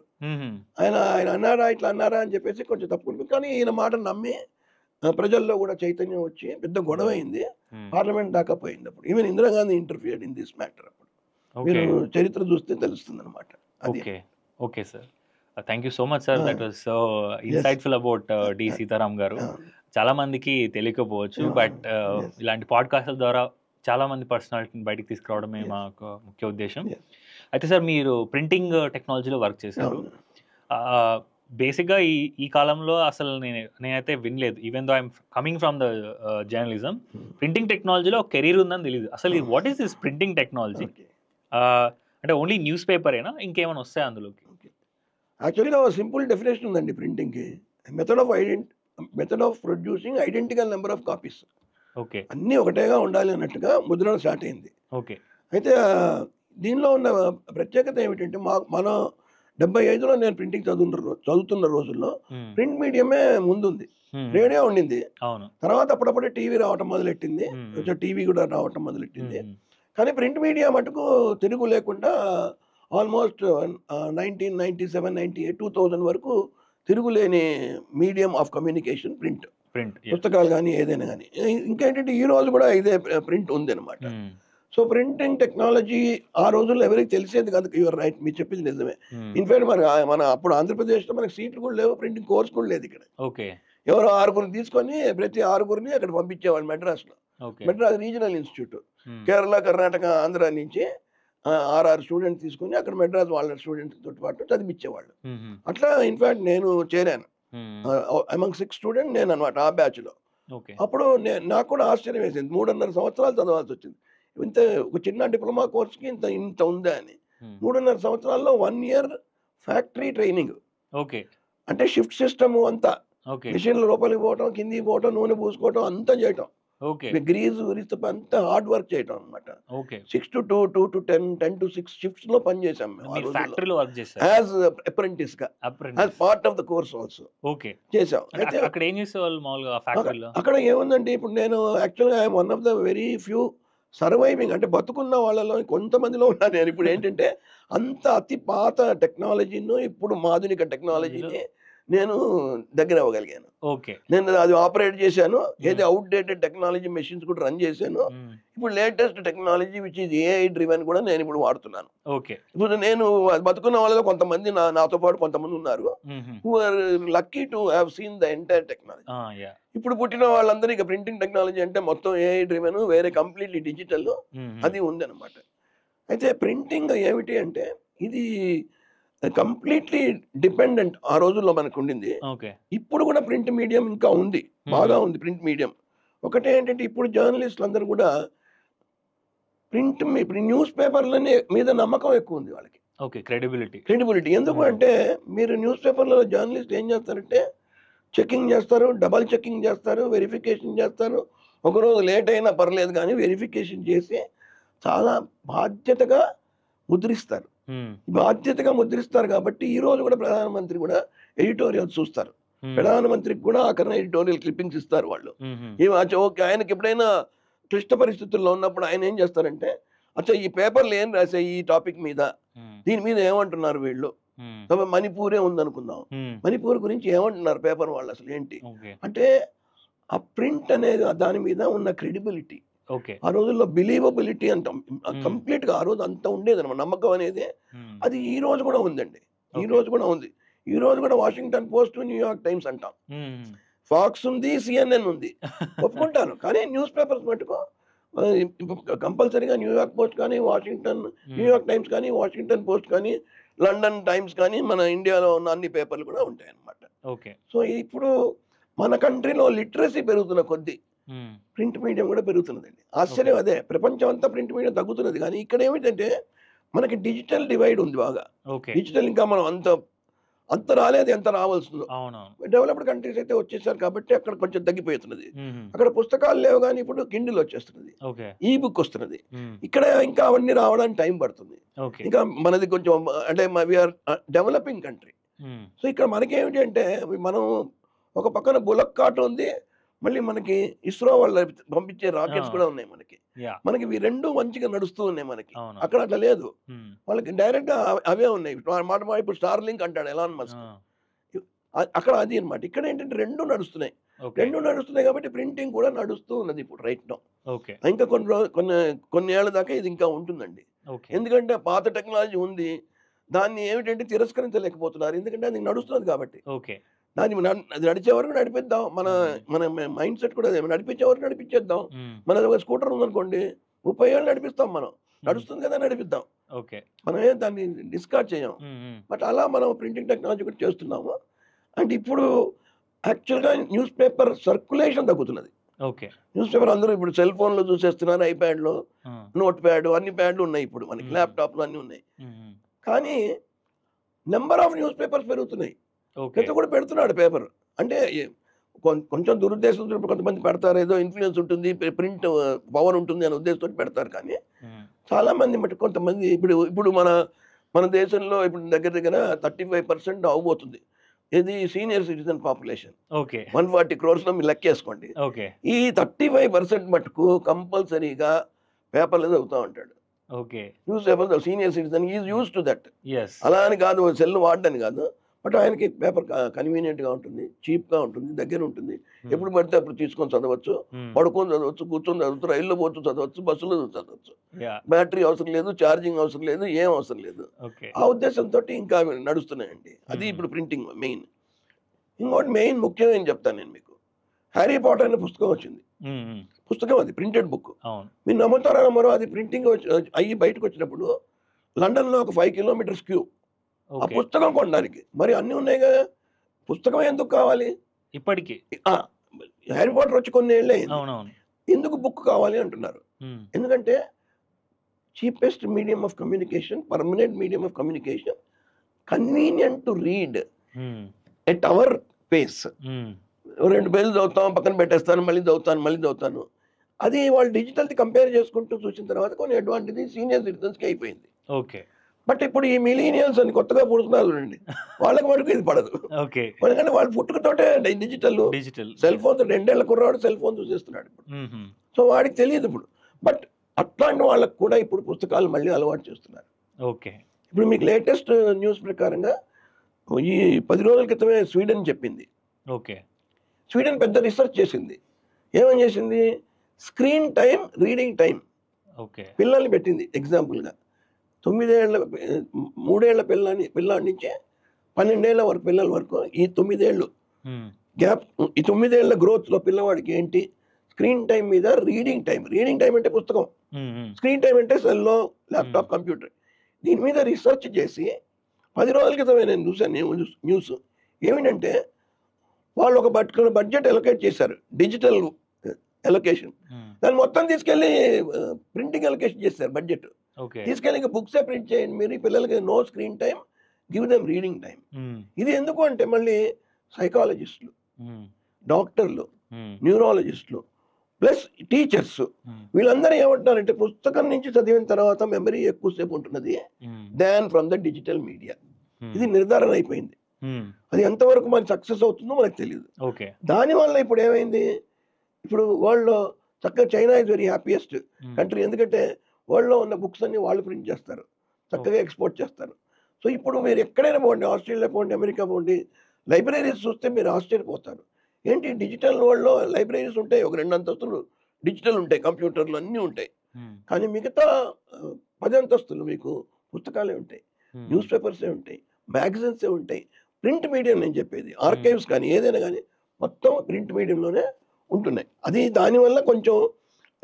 ఆయన అన్నారా ఇట్లా అన్నారా అని చెప్పేసి కొంచెం తప్పుకుని, కానీ ఈయన మాట నమ్మి ప్రజల్లో కూడా చైతన్యం వచ్చి పెద్ద గొడవ అయింది, పార్లమెంట్ దాకా పోయింది. అప్పుడు even Indira Gandhi interfered in this matter. అప్పుడు మీరు చరిత్ర చూస్తే తెలుస్తుంది అనమాట. Okay sir, thank you so much sir. That was so insightful about the Sitaram garu. చాలా మందికి తెలియకపోవచ్చు, బట్ ఇలాంటి పాడ్కాస్ట్ల ద్వారా చాలా మంది పర్సనాలిటీని బయటికి తీసుకురావడమే మాకు ముఖ్య ఉద్దేశం. అయితే సార్, మీరు ప్రింటింగ్ టెక్నాలజీలో వర్క్ చేశారు. బేసిక్గా ఈ కాలంలో అసలు నేనైతే వినలేదు, even though I'm coming from the journalism, printing టెక్నాలజీలో ఒక కెరీర్ ఉందని తెలియదు. అసలు what is this printing technology? అంటే ఓన్లీ న్యూస్ పేపరేనా, ఇంకేమైనా వస్తాయి అందులోకి? యాక్చువల్గా సింపుల్ డెఫినేషన్ ఉందండి ప్రింటింగ్కి. Method of producing identical number of copies. అన్నీ ఒకటేగా ఉండాలి అన్నట్టుగా ముద్రణ స్టార్ట్ అయింది. అయితే దీనిలో ఉన్న ప్రత్యేకత ఏమిటంటే, మనం 75లో నేను ప్రింటింగ్ చదువుతున్న రోజుల్లో ప్రింట్ మీడియమే ముందుంది, రేడియో ఉండింది. తర్వాత అప్పుడప్పుడే టీవీ రావటం మొదలెట్టింది, టీవీ కూడా రావటం మొదలెట్టింది. కానీ ప్రింట్ మీడియా మటుకు తిరుగు లేకుండా ఆల్మోస్ట్ 1997, 2000 వరకు తిరుగులేని మీడియం ఆఫ్ కమ్యూనికేషన్ ప్రింట్. పుస్తకాలు కానీ ఏదైనా కానీ. ఇంకేంటంటే ఈ రోజు కూడా ఇదే ప్రింట్ ఉంది అనమాట. సో ప్రింటింగ్ టెక్నాలజీ ఆ రోజుల్లో ఎవరికి తెలిసేది కాదు. యువర్ రైట్, మీరు చెప్పింది నిజమే. ఇన్ఫాక్ట్ మన అప్పుడు ఆంధ్రప్రదేశ్లో మనకి సీట్లు కూడా లేవు, ప్రింటింగ్ కోర్స్ కూడా లేదు ఇక్కడ. ఎవరో 6 తీసుకొని ప్రతి 6 అక్కడ పంపించేవాళ్ళు మెడ్రాస్లో. మెడ్రాస్ రీజనల్ ఇన్స్టిట్యూట్, కేరళ, కర్ణాటక, ఆంధ్ర నుంచి 6 స్టూడెంట్స్ తీసుకుని అక్కడ మెడ్రాస్ వాళ్ళ స్టూడెంట్స్ తోటి పాటు చదివించేవాళ్ళు. అట్లా ఇన్ఫాక్ట్ నేను చేరాను అమంగ్ 6 స్టూడెంట్ నేను అనమాట ఆ బ్యాచ్లో. అప్పుడు నాకు కూడా ఆశ్చర్యం వేసింది, 3.5 సంవత్సరాలు చదవాల్సి వచ్చింది. ఇంత ఒక చిన్న డిప్లొమా కోర్స్కి ఇంత ఉందా అని. 3.5 సంవత్సరాల్లో 1 year ఫ్యాక్టరీ ట్రైనింగ్. అంటే షిఫ్ట్ సిస్టమ్ అంతా, మిషన్ల లోపలికి పోవటం, కిందికి పోవటం, నూనె పూసుకోవటం అంతా చేయటం, గ్రీజ్ అంతా హార్డ్ వర్క్ చేయటం అనమాట. 6 to 2, 2 to 10, 10 to 6 షిఫ్ట్స్ లో పని చేసాం యాజ్ అప్రెంటిస్ గా, as part of the course also చేసాం. అక్కడ ఏముందంటే ఇప్పుడు నేను యాక్చువల్గా I'm one of the very few surviving, అంటే బతుకున్న వాళ్ళలో కొంతమందిలో ఉన్నాను నేను. ఇప్పుడు ఏంటంటే అంత అతి పాత టెక్నాలజీను, ఇప్పుడు ఆధునిక టెక్నాలజీని నేను దగ్గర అవ్వగలిగాను. నేను అది ఆపరేట్ చేశాను. ఏది అవుట్డేటెడ్ టెక్నాలజీ మెషిన్స్ కూడా రన్ చేశాను. ఇప్పుడు latest technology which is AI driven కూడా నేను ఇప్పుడు వాడుతున్నాను. ఇప్పుడు నేను బతుకున్న వాళ్ళలో కొంతమంది నాతో పాటు కొంతమంది ఉన్నారు who are lucky to have seen the entire technology. ఇప్పుడు పుట్టిన వాళ్ళందరూ ఇక ప్రింటింగ్ టెక్నాలజీ అంటే మొత్తం ఏఐ డ్రివెన్, వేరే కంప్లీట్లీ డిజిటల్ అది ఉంది అనమాట. అయితే ప్రింటింగ్ ఏమిటి అంటే ఇది కంప్లీట్లీ డిపెండెంట్ ఆ రోజుల్లో మనకు ఉండింది. ఇప్పుడు కూడా ప్రింట్ మీడియం ఇంకా ఉంది, బాగా ఉంది ప్రింట్ మీడియం. ఒకటే ఏంటంటే ఇప్పుడు జర్నలిస్టులు అందరూ కూడా న్యూస్ పేపర్ల మీద నమ్మకం ఎక్కువ ఉంది వాళ్ళకి. క్రెడిబిలిటీ ఎందుకు అంటే మీరు న్యూస్ పేపర్లో జర్నలిస్ట్ ఏం చేస్తారంటే చెకింగ్ చేస్తారు, డబల్ చెకింగ్ చేస్తారు, వెరిఫికేషన్ చేస్తారు. ఒకరోజు లేట్ అయినా పర్లేదు కానీ వెరిఫికేషన్ చేసి చాలా బాధ్యతగా ముద్రిస్తారు. బాధ్యతగా ముద్రిస్తారు కాబట్టి ఈ రోజు కూడా ప్రధానమంత్రి కూడా ఎడిటోరియల్ చూస్తారు. ప్రధానమంత్రికి కూడా అక్కడ ఎడిటోరియల్ క్లిప్పింగ్స్ ఇస్తారు వాళ్ళు. ఓకే, ఆయనకి ఎప్పుడైనా క్లిష్ట పరిస్థితుల్లో ఉన్నప్పుడు ఆయన ఏం చేస్తారంటే, అచ్చా ఈ పేపర్లు ఏం రాసాయి ఈ టాపిక్ మీద, దీని మీద ఏమంటున్నారు వీళ్ళు, మణిపూరే ఉందనుకుందాం, మణిపూర్ గురించి ఏమంటున్నారు పేపర్ వాళ్ళు, అసలు ఏంటి అంటే ఆ ప్రింట్ అనేది దాని మీద ఉన్న క్రెడిబిలిటీ. ఆ రోజుల్లో బిలీవబిలిటీ అంటాం, కంప్లీట్ గా ఆ రోజు అంత ఉండేది అనమాట, నమ్మకం అనేది. అది ఈ రోజు కూడా ఉందండి, ఈ రోజు కూడా ఉంది. ఈ రోజు కూడా వాషింగ్టన్ పోస్ట్, న్యూయార్క్ టైమ్స్ అంటాం, ఫాక్స్ ఉంది, సిఎన్ఎన్ ఉంది, ఒప్పుకుంటాను. కానీ న్యూస్ పేపర్స్ మటుకు కంపల్సరీగా న్యూయార్క్ పోస్ట్ కానీ, న్యూయార్క్ టైమ్స్ కానీ, వాషింగ్టన్ పోస్ట్ కానీ, లండన్ టైమ్స్ కానీ, మన ఇండియాలో ఉన్న అన్ని పేపర్లు కూడా ఉంటాయి అన్నమాట. సో ఇప్పుడు మన కంట్రీలో లిటరసీ పెరుగుతున్న కొద్దీ ప్రింట్ మీడియం కూడా పెరుగుతున్నదండి. ఆశ్చర్యం అదే, ప్రపంచం అంతా ప్రింట్ మీడియం తగ్గుతున్నది. కానీ ఇక్కడ ఏమిటంటే మనకి డిజిటల్ డివైడ్ ఉంది బాగా. డిజిటల్ ఇంకా మనం అంత రాలేదు, ఎంత రావాల్సిందో. డెవలప్డ్ కంట్రీస్ అయితే వచ్చేసారు కాబట్టి అక్కడ కొంచెం తగ్గిపోతున్నది. అక్కడ పుస్తకాలు లేవు కానీ ఇప్పుడు కిండిల్ వచ్చేస్తున్నది, ఈ బుక్ వస్తున్నది. ఇక్కడ ఇంకా అవన్నీ రావడానికి టైం పడుతుంది. ఇంకా మనది కొంచెం అంటే వీఆర్ డెవలపింగ్ కంట్రీ. సో ఇక్కడ మనకేమిటి అంటే మనం ఒక పక్కన బులక్ కార్ట్ ఉంది, మళ్ళీ మనకి ఇస్రో వాళ్ళు పంపించే రాకెట్స్ కూడా ఉన్నాయి. మనకి ఇవి రెండు మంచిగా నడుస్తూ ఉన్నాయి. మనకి అక్కడ అట్లా లేదు, వాళ్ళకి డైరెక్ట్ గా అవే ఉన్నాయి. ఇప్పుడు స్టార్ లింక్ అంటాడు ఎలాన్ మస్క్, అక్కడ అది అనమాట. ఇక్కడ ఏంటంటే రెండు నడుస్తున్నాయి కాబట్టి ప్రింటింగ్ కూడా నడుస్తూ ఉన్నది ఇప్పుడు రైట్ నౌ. ఇంకా కొన్ని ఏళ్ల దాకా ఇది ఇంకా ఉంటుందండి. ఎందుకంటే పాత టెక్నాలజీ ఉంది, దాన్ని ఏమిటంటే తిరస్కరించలేకపోతున్నారు, ఎందుకంటే అది నడుస్తున్నది కాబట్టి. దాన్ని అది నడిచే వరకు నడిపిద్దాం, మన మైండ్ సెట్ కూడా నడిపించే వరకు నడిపించేద్దాం. మన దగ్గర స్కూటర్ ఉందనుకోండి, 30 ఏళ్ళు నడిపిస్తాం, మనం నడుస్తుంది కదా నడిపిద్దాం, మనం ఏం దాన్ని డిస్కార్డ్ చేయం. బట్ అలా మనం ప్రింటింగ్ టెక్నాలజీ కూడా చేస్తున్నాము. అండ్ ఇప్పుడు యాక్చువల్గా న్యూస్ పేపర్ సర్క్యులేషన్ తగ్గుతున్నది. న్యూస్ పేపర్ అందరూ ఇప్పుడు సెల్ ఫోన్ లో చూసేస్తున్నారు, ఐప్యాడ్లో, నోట్ ప్యాడ్, అన్ని ప్యాడ్లు ఉన్నాయి ఇప్పుడు మనకి, ల్యాప్టాప్లు అన్నీ ఉన్నాయి. కానీ నెంబర్ ఆఫ్ న్యూస్ పేపర్స్ పెరుగుతున్నాయి. కూడా పెడుతున్నాడు పేపర్, అంటే కొంచెం దురుద్దేశంతో కొంతమంది పెడతారు, ఏదో ఇన్ఫ్లుయెన్స్ ఉంటుంది, ప్రింట్ పవర్ ఉంటుంది అనే ఉద్దేశంతో పెడతారు. కానీ చాలా మంది మటు కొంతమంది ఇప్పుడు మన దేశంలో ఇప్పుడు దగ్గర 35% అవబోతుంది. ఇది సీనియర్ సిటిజన్ పాపులేషన్ 140 crores లో మీరు లెక్కేసుకోండి. ఈ 35% మటుకు కంపల్సరీగా పేపర్లు చదువుతూ ఉంటాడు. Okay. News paper senior citizen is use to that. Yes. అలా అని కాదు సెల్ వాడని కాదు, బట్ ఆయనకి పేపర్ కన్వీనియంట్గా ఉంటుంది, చీప్గా ఉంటుంది, దగ్గర ఉంటుంది, ఎప్పుడు పడితే అప్పుడు తీసుకొని చదవచ్చు, పడుకొని చదవచ్చు, కూర్చొని చదవచ్చు, రైల్లో పోతూ చదవచ్చు, బస్సులో చదవచ్చు, బ్యాటరీ అవసరం లేదు, ఛార్జింగ్ అవసరం లేదు, ఏం అవసరం లేదు. ఆ ఉద్దేశంతో ఇంకా నడుస్తున్నాయండి. అది ఇప్పుడు ప్రింటింగ్ మెయిన్. ఇంకోటి మెయిన్ ముఖ్యం ఏం చెప్తాను నేను మీకు, హ్యారీ పాటర్ అనే పుస్తకం వచ్చింది. పుస్తకం అది ప్రింటెడ్ బుక్. మీరు నమ్ముతారా నమ్మరో, అది ప్రింటింగ్ అయ్యి బయటకు వచ్చినప్పుడు లండన్లో ఒక 5 కిలోమీటర్స్ క్యూ ఆ పుస్తకం కొనడానికి. మరి అన్నీ ఉన్నాయి కదా, పుస్తకం ఎందుకు కావాలి ఇప్పటికీ? హ్యారీ పాటర్ వచ్చి కొన్ని ఏళ్ళే ఎందుకు బుక్ కావాలి అంటున్నారు. ఎందుకంటే cheapest medium of communication, permanent medium of communication, convenient to read at our pace. 2 పేజీలు చదువుతాం, పక్కన పెట్టేస్తాను, మళ్ళీ చదువుతాను. అది వాళ్ళు డిజిటల్ది కంపేర్ చేసుకుంటూ చూసిన తర్వాత కొన్ని అడ్వాంటేజ్ సీనియర్ సిటిజన్స్కి అయిపోయింది. ఓకే. బట్ ఇప్పుడు ఈ మిలీనియల్స్ అని కొత్తగా పుడుతున్నారు చూడండి, వాళ్ళకి మటుకు ఇది పడదు. ఎందుకంటే వాళ్ళు పుట్టుకతోటే డిజిటల్ సెల్ ఫోన్, 2 ఏళ్ల కుర్రాడు సెల్ ఫోన్ చూసేస్తున్నాడు ఇప్పుడు. సో వాడికి తెలియదు ఇప్పుడు. బట్ అట్లాంటి వాళ్ళకు కూడా ఇప్పుడు పుస్తకాలు మళ్ళీ అలవాటు చేస్తున్నారు. ఓకే. ఇప్పుడు మీకు లేటెస్ట్ న్యూస్ ప్రకారంగా ఈ 10 రోజుల క్రితమే స్వీడన్ చెప్పింది. ఓకే. స్వీడన్ పెద్ద రీసెర్చ్ చేసింది. ఏమని చేసింది? స్క్రీన్ టైం, రీడింగ్ టైం పిల్లల్ని పెట్టింది ఎగ్జాంపుల్గా. 3 ఏళ్ల పిల్లాడి నుంచి 12 ఏళ్ల వరకు పిల్లల వరకు ఈ 9 ఏళ్ళు గ్యాప్, ఈ 9 ఏళ్ల గ్రోత్లో పిల్లవాడికి ఏంటి స్క్రీన్ టైం మీద రీడింగ్ టైం అంటే పుస్తకం, స్క్రీన్ టైం అంటే సెల్లో, ల్యాప్టాప్, కంప్యూటర్. దీని మీద రీసెర్చ్ చేసి 10 రోజుల క్రితమే నేను చూసాను న్యూస్. ఏమిటంటే వాళ్ళు ఒక బడ్జెట్ ఎలొకేట్ చేశారు, డిజిటల్ ఎలొకేషన్. దాన్ని మొత్తం తీసుకెళ్ళి ప్రింటింగ్ ఎలొకేషన్ చేశారు బడ్జెట్. తీసుకెళ్ళి ఇంకా బుక్సే ప్రింట్ చేయండి మీరు, పిల్లలకి no screen time, give them reading time. ఇది ఎందుకు అంటే మళ్ళీ సైకాలజిస్టులు, డాక్టర్లు, న్యూరాలజిస్టులు ప్లస్ టీచర్స్ వీళ్ళందరూ ఏమంటున్నారంటే పుస్తకం నుంచి చదివిన తర్వాత మెమరీ ఎక్కువసేపు ఉంటున్నది దాన్ ఫ్రమ్ ద డిజిటల్ మీడియా. ఇది నిర్ధారణ అయిపోయింది. అది ఎంతవరకు మనకి సక్సెస్ అవుతుందో మనకు తెలియదు. దానివల్ల ఇప్పుడు ఏమైంది, ఇప్పుడు వరల్డ్లో చక్కగా China is very happiest country. ఎందుకంటే వరల్డ్లో ఉన్న బుక్స్ అన్ని వాళ్ళు ప్రింట్ చేస్తారు, చక్కగా ఎక్స్పోర్ట్ చేస్తారు. సో ఇప్పుడు మీరు ఎక్కడైనా పోండి, ఆస్ట్రేలియా పోండి, అమెరికా పోండి, లైబ్రరీస్ చూస్తే మీరు ఆశ్చర్యపోతారు. ఏంటి డిజిటల్ వరల్డ్లో లైబ్రరీస్ ఉంటాయి, ఒక 2 అంతస్తులు డిజిటల్ ఉంటాయి, కంప్యూటర్లు అన్నీ ఉంటాయి. కానీ మిగతా 10 అంతస్తులు మీకు పుస్తకాలే ఉంటాయి, న్యూస్ పేపర్సే ఉంటాయి, మ్యాగజైన్సే ఉంటాయి. ప్రింట్ మీడియం నేను చెప్పేది, ఆర్కైవ్స్ కానీ ఏదైనా కానీ మొత్తం ప్రింట్ మీడియంలోనే ఉంటున్నాయి. అది దానివల్ల కొంచెం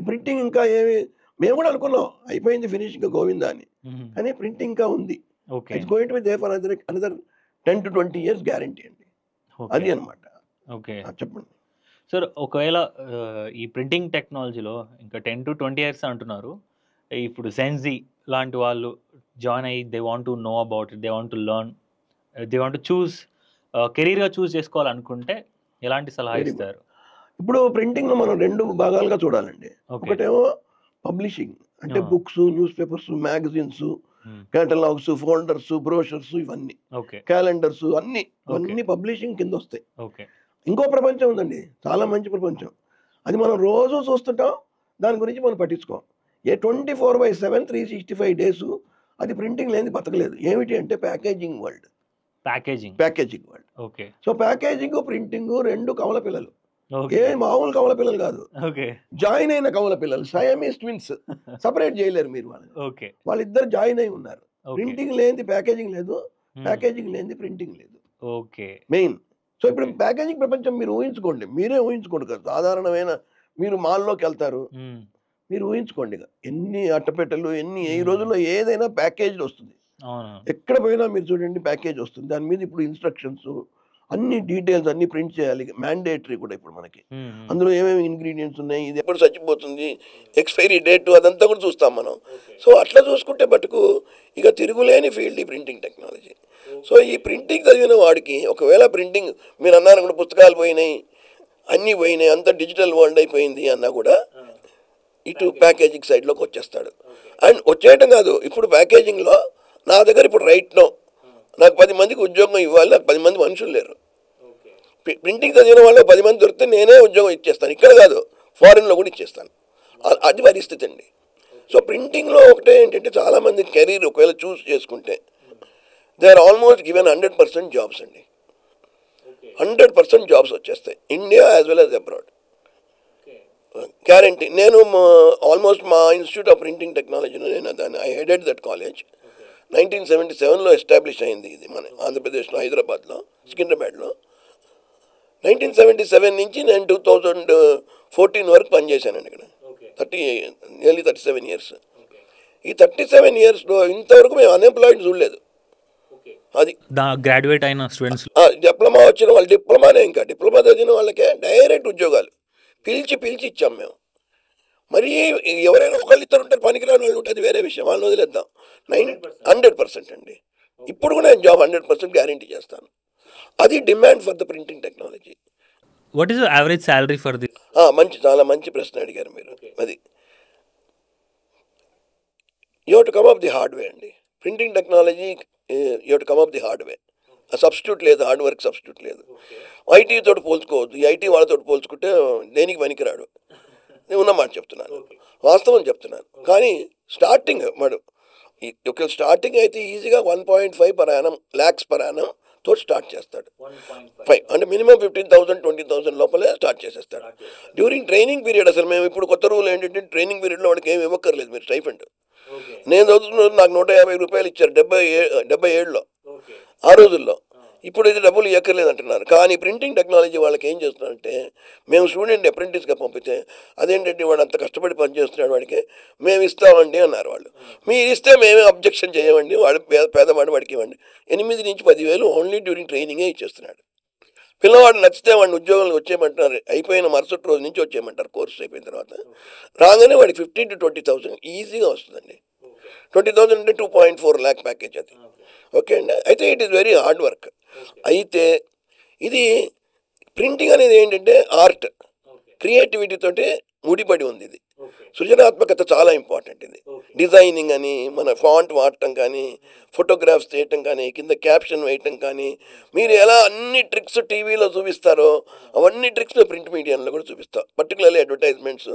ప్రింటింగ్ ఇంకా మేము కూడా అనుకున్నాం అయిపోయింది ఫినిష్ ఇంకా గోవిందా అని, కానీ ప్రింటింగ్ ఇంకా ఉంది. It's going to be there for another 10 to 20 years guarantee అండి. అది అనమాట. చెప్పండి సార్. ఒకవేళ ఈ ప్రింటింగ్ టెక్నాలజీలో ఇంకా 10 to 20 years అంటున్నారు, ఇప్పుడు జెన్జీ లాంటి వాళ్ళు జాయిన్ అయ్యి they want to know about it, they want to learn, they want to choose కెరీర్గా చూస్ చేసుకోవాలనుకుంటే ఎలాంటి సలహా ఇస్తారు? ఇప్పుడు ప్రింటింగ్లో మనం 2 భాగాలుగా చూడాలండి. ఒకటేమో పబ్లిషింగ్ అంటే books, news papers, magazines, catalogues, folders, brochures, ఇవన్నీ క్యాలెండర్స్ అన్ని పబ్లిషింగ్ కింద వస్తాయి. ఇంకో ప్రపంచం ఉందండి, చాలా మంచి ప్రపంచం. అది మనం రోజు చూస్తుంటాం, దాని గురించి మనం పట్టించుకోం. 24/7 365 days అది ప్రింటింగ్ లేని బతకలేదు. ఏమిటి అంటే packaging world. So packaging, printing 2 కవల పిల్లలు. ఏ మామూలు కవల పిల్లలు కాదు, జాయిన్ అయిన కవల పిల్లలు, సయామీస్ ట్విన్స్. సపరేట్ చేయలేరు మీరు వాళ్ళని. వాళ్ళిద్దరు జాయిన్ అయి ఉన్నారు. ప్రింటింగ్ లేనిది ప్యాకేజింగ్ లేదు, ప్యాకేజింగ్ లేనిది ప్రింటింగ్ లేదు. మెయిన్. సో ఇప్పుడు ప్యాకేజింగ్ ప్రపంచం మీరు ఊహించుకోండి, మీరే ఊహించుకోండి కదా. సాధారణమైన మీరు మాల్లోకి వెళ్తారు, మీరు ఊహించుకోండి ఎన్ని అట్టపెట్టెలు, ఈ రోజుల్లో ఏదైనా ప్యాకేజ్ వస్తుంది. ఎక్కడ పోయినా మీరు చూడండి ప్యాకేజ్ వస్తుంది. దాని మీద ఇప్పుడు ఇన్స్ట్రక్షన్స్, అన్ని డీటెయిల్స్ అన్ని ప్రింట్ చేయాలి, మ్యాండేటరీ కూడా ఇప్పుడు మనకి. అందులో ఏమేమి ఇంగ్రీడియంట్స్ ఉన్నాయి, ఇది ఎప్పుడు చచ్చిపోతుంది, ఎక్స్పైరీ డేట్, అదంతా కూడా చూస్తాం మనం. సో అట్లా చూసుకుంటే మటుకు ఇక తిరుగులేని ఫీల్డ్ ఈ ప్రింటింగ్ టెక్నాలజీ. సో ఈ ప్రింటింగ్ చదివిన వాడికి ఒకవేళ ప్రింటింగ్ మీరు అన్నారు కూడా పుస్తకాలు పోయినాయి, అన్నీ పోయినాయి, అంతా డిజిటల్ వరల్డ్ అయిపోయింది అన్నా కూడా ఇటు ప్యాకేజింగ్ సైడ్లోకి వచ్చేస్తాడు. అండ్ వచ్చేయటం కాదు, ఇప్పుడు ప్యాకేజింగ్లో నా దగ్గర ఇప్పుడు రైట్ నో నాకు 10 మందికి ఉద్యోగం ఇవ్వాలి, నాకు 10 మంది మనుషులు లేరు. ప్రింటింగ్ చదివిన వాళ్ళు 10 మంది దొరికితే నేనే ఉద్యోగం ఇచ్చేస్తాను. ఇక్కడ కాదు, ఫారెన్లో కూడా ఇచ్చేస్తాను. అది పరిస్థితి అండి. సో ప్రింటింగ్లో ఒకటే ఏంటంటే చాలామంది కెరీర్ ఒకవేళ చూస్ చేసుకుంటే they are almost given 100% jobs అండి. 100% జాబ్స్ వచ్చేస్తాయి India as well as abroad, guarantee. నేను ఆల్మోస్ట్ మా ఇన్స్టిట్యూట్ ఆఫ్ ప్రింటింగ్ టెక్నాలజీలో నేను దాన్ని ఐ హెడెడ్ దట్ కాలేజ్. 1977లో ఎస్టాబ్లిష్ అయింది ఇది మన ఆంధ్రప్రదేశ్లో, హైదరాబాద్లో, సికింద్రాబాద్లో. 1977 నుంచి నేను 2014 వరకు పనిచేశానండి ఇక్కడ. Nearly 37 years. ఈ 37 ఇయర్స్లో ఇంతవరకు మేము అన్ఎంప్లాయిడ్ చూడలేదు. అది గ్రాడ్యుయేట్ అయిన స్టూడెంట్స్, డిప్లొమా వచ్చిన వాళ్ళు డిప్లొమానే, ఇంకా డిప్లొమా చదివిన వాళ్ళకే డైరెక్ట్ ఉద్యోగాలు పిలిచి ఇచ్చాం మేము. మరి ఎవరైనా ఒకళ్ళు ఇద్దరు ఉంటారు, పనికిరాని వాళ్ళు ఉంటుంది, వేరే విషయం, వాళ్ళని వదిలేద్దాం. 100% అండి. ఇప్పుడు కూడా నేను జాబ్ 100% గ్యారంటీ చేస్తాను. అది demand for the printing technology. What is average salary for this? చాలా మంచి ప్రశ్న అడిగారు మీరు. అది you have to come up the hardware అండి. Printing technology you have to come up the hardware. Substitute లేదు, హార్డ్ వర్క్ సబ్స్టిట్యూట్ లేదు. ఐటీ తోటి పోల్చుకోవద్దు. ఈ ఐటీ వాళ్ళతో పోల్చుకుంటే దేనికి పనికిరాడు. నేను ఉన్నమాట చెప్తున్నాను, వాస్తవం చెప్తున్నాను. కానీ స్టార్టింగ్ ఒకవేళ స్టార్టింగ్ అయితే ఈజీగా 1.5 per annum lakhs per annum తోటి స్టార్ట్ చేస్తాడు. 5 అంటే మినిమం 15,000 20,000 లోపలే స్టార్ట్ చేసేస్తాడు. During training period. అసలు మేము ఇప్పుడు కొత్త రూల్ ఏంటంటే ట్రైనింగ్ పీరియడ్లో వాడికి ఏమి ఇవ్వక్కర్లేదు మీరు స్టైఫండ్. నేను చదువుతున్న నాకు 150 రూపాయలు ఇచ్చారు 77లో ఆ రోజుల్లో. ఇప్పుడు ఇది డబ్బులు ఇవ్వక్కర్లేదు అంటున్నారు. కానీ ప్రింటింగ్ టెక్నాలజీ వాళ్ళకి ఏం చేస్తున్నారంటే, మేము స్టూడెంట్ అప్రెంటిస్గా పంపితే అదేంటంటే వాడు అంత కష్టపడి పనిచేస్తున్నాడు, వాడికి మేము ఇస్తామండి అన్నారు వాళ్ళు. మీరు ఇస్తే మేమే అబ్జెక్షన్ చేయమండి, వాడు పేదవాడు, వాడికి ఇవ్వండి. 8 నుంచి 10,000 ఓన్లీ డ్యూరింగ్ ట్రైనింగే ఇచ్చేస్తున్నాడు. పిల్లవాడు నచ్చితే వాడిని ఉద్యోగాలు వచ్చేయమంటున్నారు. అయిపోయిన మరుసటి రోజు నుంచి వచ్చేయమంటారు కోర్సు అయిపోయిన తర్వాత. రాగానే వాడికి 15,000 to 20,000 ఈజీగా వస్తుందండి. 20,000 అంటే 2.4 lakh ప్యాకేజ్ అది. ఓకే అండి. అయితే it is very hard work. అయితే ఇది ప్రింటింగ్ అనేది ఏంటంటే ఆర్ట్, క్రియేటివిటీ తోటి ముడిపడి ఉంది. ఇది సృజనాత్మకత చాలా ఇంపార్టెంట్. ఇది డిజైనింగ్ అని, మన ఫాంట్ వాడటం కానీ, ఫోటోగ్రాఫ్స్ చేయటం కానీ, కింద క్యాప్షన్ వేయటం కానీ, మీరు ఎలా అన్ని ట్రిక్స్ టీవీలో చూపిస్తారో అవన్నీ ట్రిక్స్ ప్రింట్ మీడియాలో కూడా చూపిస్తాం, పర్టికులర్లీ అడ్వర్టైజ్మెంట్స్.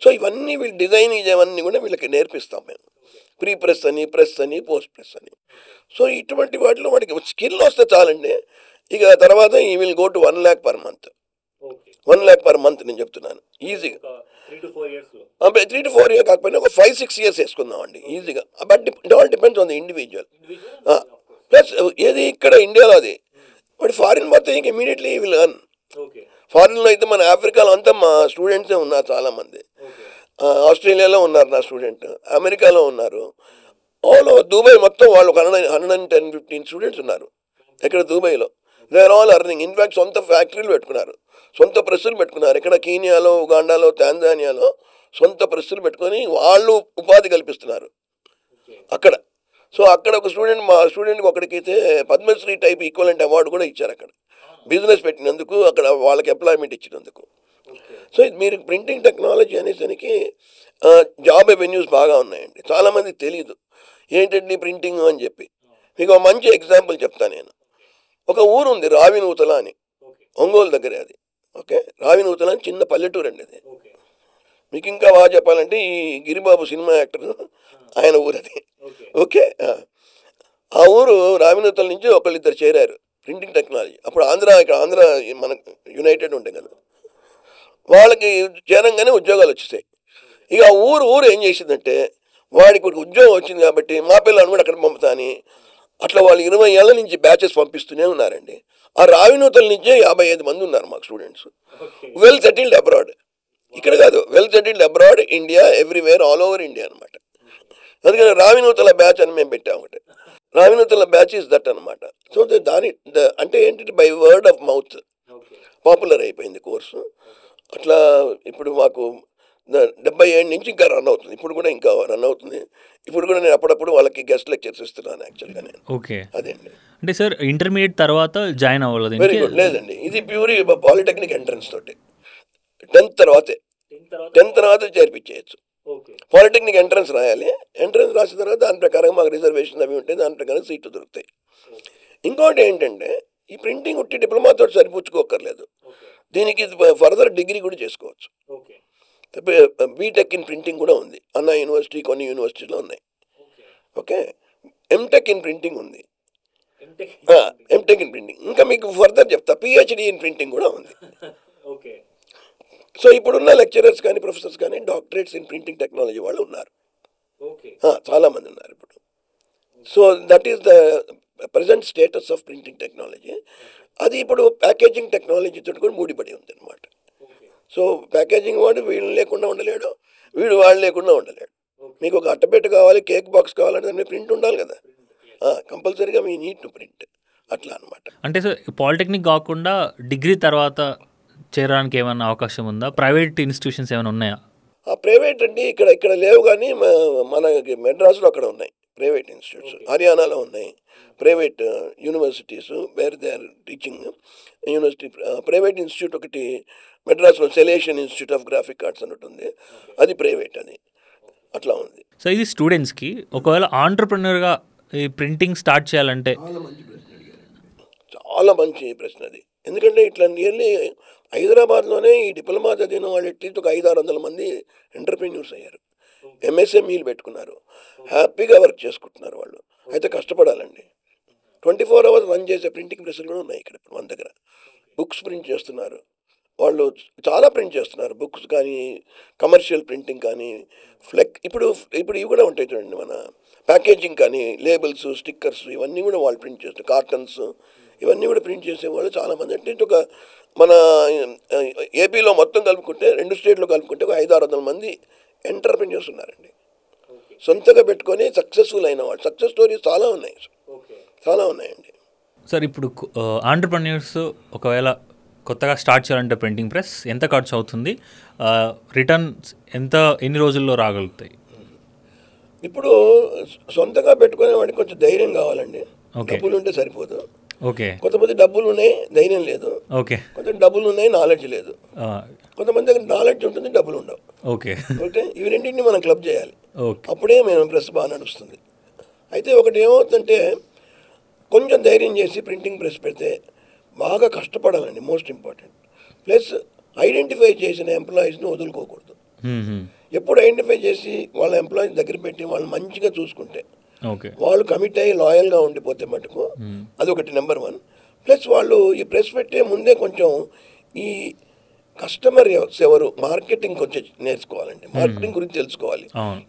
సో ఇవన్నీ వీళ్ళు డిజైనింగ్ ఇవన్నీ కూడా వీళ్ళకి నేర్పిస్తాం మేము. ప్రీ ప్రెస్ అని, ప్రెస్ అని, పోస్ట్ ప్రెస్ అని. సో ఇటువంటి వాటిలో వాడికి స్కిల్ వస్తే చాలండి. ఇక తర్వాత ఈ will go to 1 lakh per month. 1 lakh per month నేను చెప్తున్నాను ఈజీగా. 3 to 4 years కాకపోయినా ఒక 5-6 years వేసుకుందామండి ఈజీగా. But it all depends on the individual. Plus ఏది ఇక్కడ ఇండియాలో అది బట్ ఫారిన్ పోతే ఇంక ఇమీడియట్లీ విల్ లెర్న్. ఫారిన్లో అయితే మన ఆఫ్రికాలో అంతా మా స్టూడెంట్సే ఉన్నారు చాలామంది. ఆస్ట్రేలియాలో ఉన్నారు నా స్టూడెంట్, అమెరికాలో ఉన్నారు, ఆల్ ఓవర్ దుబాయ్ మొత్తం వాళ్ళు 110-115 స్టూడెంట్స్ ఉన్నారు ఇక్కడ దుబాయ్లో. They are all earning. In fact సొంత ఫ్యాక్టరీలు పెట్టుకున్నారు, సొంత ప్రెస్సులు పెట్టుకున్నారు. ఇక్కడ కీనియాలో, ఉగాండాలో, టాంజానియాలో సొంత ప్రెస్సులు పెట్టుకొని వాళ్ళు ఉపాధి కల్పిస్తున్నారు అక్కడ. సో అక్కడ ఒక స్టూడెంట్, మా స్టూడెంట్కి ఒకటికైతే పద్మశ్రీ టైప్ ఈక్వలెంట్ అవార్డు కూడా ఇచ్చారు అక్కడ, బిజినెస్ పెట్టినందుకు, అక్కడ వాళ్ళకి ఎంప్లాయ్మెంట్ ఇచ్చినందుకు. సో మీరు ప్రింటింగ్ టెక్నాలజీ అనేసరికి జాబ్ అవెన్యూస్ బాగా ఉన్నాయండి. చాలామందికి తెలియదు ఏంటండి ప్రింటింగ్ అని చెప్పి. మీకు ఒక మంచి ఎగ్జాంపుల్ చెప్తాను నేను. ఒక ఊరు ఉంది రావినూతల అని, ఒంగోలు దగ్గరే అది. ఓకే, రావినూతల అని చిన్న పల్లెటూరు అండి అది. మీకు ఇంకా బాగా చెప్పాలంటే ఈ గిరిబాబు సినిమా యాక్టర్ ఆయన ఊరు అది. ఓకే, ఆ ఊరు రావినూతల నుంచి ఒకళ్ళిద్దరు చేరారు ప్రింటింగ్ టెక్నాలజీ. అప్పుడు ఇక్కడ ఆంధ్ర మన యునైటెడ్ ఉంటాయి కదా, వాళ్ళకి చేరంగానే ఉద్యోగాలు వచ్చేసాయి. ఇక ఆ ఊరు ఏం చేసిందంటే, వాడికి ఉద్యోగం వచ్చింది కాబట్టి మా పిల్లలను కూడా అక్కడ పంపుతా అని అట్లా వాళ్ళు 20 ఏళ్ల నుంచి బ్యాచెస్ పంపిస్తూనే ఉన్నారండి. ఆ రావినూతల నుంచే 55 మంది ఉన్నారు మాకు స్టూడెంట్స్. వెల్ సెటిల్డ్ అబ్రాడ్, ఇక్కడ కాదు, well settled abroad, India, everywhere, all over India అనమాట. అందుకని రావినూతల బ్యాచ్ అని మేము పెట్టాము ఒకటి. రావినూతల బ్యాచ్ ఇస్ దట్ అనమాట. సో అంటే ఏంటంటే by word of mouth popular అయిపోయింది కోర్సు. అట్లా ఇప్పుడు మాకు 77 నుంచి ఇంకా రన్ అవుతుంది. ఇప్పుడు కూడా ఇంకా రన్ అవుతుంది. ఇప్పుడు కూడా నేను అప్పుడప్పుడు వాళ్ళకి గెస్ట్ లెక్చర్స్ ఇస్తున్నాను యాక్చువల్గా నేను. ఓకే, అదే అండి. అంటే సార్ ఇంటర్మీడియట్ తర్వాత జాయిన్ అవ్వలేదు? Very good. లేదండి, ఇది ప్యూరీ పాలిటెక్నిక్ ఎంట్రన్స్ తోటి 10th తర్వాత చేర్పించేయచ్చు. పాలిటెక్నిక్ ఎంట్రన్స్ రాయాలి. ఎంట్రన్స్ రాసిన తర్వాత దాని ప్రకారం మాకు రిజర్వేషన్ అవి ఉంటాయి, దాని ప్రకారం సీట్లు దొరుకుతాయి. ఇంకోటి ఏంటంటే ఈ ప్రింటింగ్ ఉట్టి డిప్లొమాతో సరిపుచ్చుకోకర్లేదు, దీనికి ఫర్దర్ డిగ్రీ కూడా చేసుకోవచ్చు. బీటెక్ ఇన్ ప్రింటింగ్ కూడా ఉంది, అన్నా యూనివర్సిటీ కొన్ని యూనివర్సిటీలో ఉన్నాయి. ఓకే, ఎంటెక్ ఇన్ ప్రింటింగ్ ఉంది, ఎంటెక్ ఇన్ ప్రింటింగ్. ఇంకా మీకు ఫర్దర్ చెప్తా, పిహెచ్డి ఇన్ ప్రింటింగ్ కూడా ఉంది. సో ఇప్పుడున్న లెక్చరర్స్ కానీ ప్రొఫెసర్స్ కానీ డాక్టరేట్స్ ఇన్ ప్రింటింగ్ టెక్నాలజీ వాళ్ళు ఉన్నారు, చాలామంది ఉన్నారు ఇప్పుడు. So that is the present status of printing technology. అది ఇప్పుడు ప్యాకేజింగ్ టెక్నాలజీతో కూడా ముడిపడి ఉంది అనమాట. సో ప్యాకేజింగ్ వాడు వీళ్ళు లేకుండా ఉండలేడు, వీడు వాళ్ళు లేకుండా ఉండలేడు. మీకు ఒక అట్టపెట్టు కావాలి, కేక్ బాక్స్ కావాలంటే దాని మీద ప్రింట్ ఉండాలి కదా, కంపల్సరీగా మీ నీడ్ టు ప్రింట్, అట్లా అనమాట. అంటే సార్ పాలిటెక్నిక్ కాకుండా డిగ్రీ తర్వాత చేరడానికి ఏమైనా అవకాశం ఉందా? ప్రైవేట్ ఇన్స్టిట్యూషన్స్ ఏమైనా ఉన్నాయా? ప్రైవేట్ అండి ఇక్కడ లేవు, కానీ మనకి మెడ్రాస్లో అక్కడ ఉన్నాయి ప్రైవేట్ ఇన్స్టిట్యూట్స్, హర్యానాలో ఉన్నాయి private universities where they are teaching university. Private institute ఒకటి మెడ్రాస్లో Salesian institute of graphic arts అని ఉంటుంది, అది ప్రైవేట్, అది అట్లా ఉంది. సో ఇది స్టూడెంట్స్కి ఒకవేళ ఆంటర్ప్రెన్యూర్గా ఈ ప్రింటింగ్ స్టార్ట్ చేయాలంటే చాలా మంచి ప్రశ్న అది. ఎందుకంటే ఇట్లా నియర్లీ హైదరాబాద్లోనే ఈ డిప్లొమా చదివిన వాళ్ళు అట్లీస్ట్ ఒక 500-600 మంది ఎంటర్ప్రెన్యూర్స్ అయ్యారు, ఎంఎస్ఎంఈలు పెట్టుకున్నారు, హ్యాపీగా వర్క్ చేసుకుంటున్నారు వాళ్ళు. అయితే కష్టపడాలండి. 24 hours రన్ చేసే ప్రింటింగ్ ప్రెస్లు కూడా ఉన్నాయి ఇక్కడ ఇప్పుడు మన దగ్గర. బుక్స్ ప్రింట్ చేస్తున్నారు వాళ్ళు, చాలా ప్రింట్ చేస్తున్నారు, బుక్స్ కానీ కమర్షియల్ ప్రింటింగ్ కానీ ఇప్పుడు ఇవి కూడా ఉంటాయి చూడండి, మన ప్యాకేజింగ్ కానీ లేబుల్స్, స్టిక్కర్స్, ఇవన్నీ కూడా వాళ్ళు ప్రింట్ చేస్తారు, కార్టన్స్, ఇవన్నీ కూడా ప్రింట్ చేసేవాళ్ళు చాలామంది. అంటే ఒక మన ఏపీలో మొత్తం కలుపుకుంటే 2 స్టేట్లో కలుపుకుంటే ఒక 500-600 మంది ఎంటర్ప్రెన్యూర్స్ ఉన్నారండి, సొంతగా పెట్టుకొని సక్సెస్ఫుల్ అయిన వాళ్ళు. సక్సెస్ స్టోరీస్ చాలా ఉన్నాయి, చాలా ఉన్నాయండి. సార్ ఇప్పుడు ఆంటర్ప్రెన్యూర్స్ ఒకవేళ కొత్తగా స్టార్ట్ చేయాలంటే ప్రింటింగ్ ప్రెస్ ఎంత ఖర్చు అవుతుంది, రిటర్న్స్ ఎన్ని రోజుల్లో రాగలుగుతాయి? ఇప్పుడు సొంతగా పెట్టుకునే వాడికి కొంచెం ధైర్యం కావాలండి, డబ్బులు ఉంటే సరిపోదు. ఓకే, కొంతమంది డబ్బులు ఉన్నాయి ధైర్యం లేదు, ఓకే, కొంచెం డబ్బులు ఉన్నాయి నాలెడ్జ్ లేదు, కొంతమంది దగ్గర నాలెడ్జ్ ఉంటుంది డబ్బులు ఉండవు. ఓకే, ఓకే, ఇవి రెండింటిని మనం క్లబ్ చేయాలి, ఓకే, అప్పుడే మేము ప్రెస్ బాగా నడుస్తుంది. అయితే ఒకటి ఏమవుతుందంటే కొంచెం ధైర్యం చేసి ప్రింటింగ్ ప్రెస్ పెడితే బాగా కష్టపడాలండి, మోస్ట్ ఇంపార్టెంట్. ప్లస్ ఐడెంటిఫై చేసిన ఎంప్లాయీస్ని వదులుకోకూడదు. ఎప్పుడు ఐడెంటిఫై చేసి వాళ్ళ ఎంప్లాయీస్ దగ్గర పెట్టి వాళ్ళు మంచిగా చూసుకుంటే, వాళ్ళు కమిట్ అయ్యి లాయల్గా ఉండిపోతే మటుకు అదొకటి నెంబర్ 1. ప్లస్ వాళ్ళు ఈ ప్రెస్ పెట్టే ముందే కొంచెం ఈ కస్టమర్ ఎవరు మార్కెటింగ్ కొంచెం నేర్చుకోవాలండి, మార్కెటింగ్ గురించి తెలుసుకోవాలి.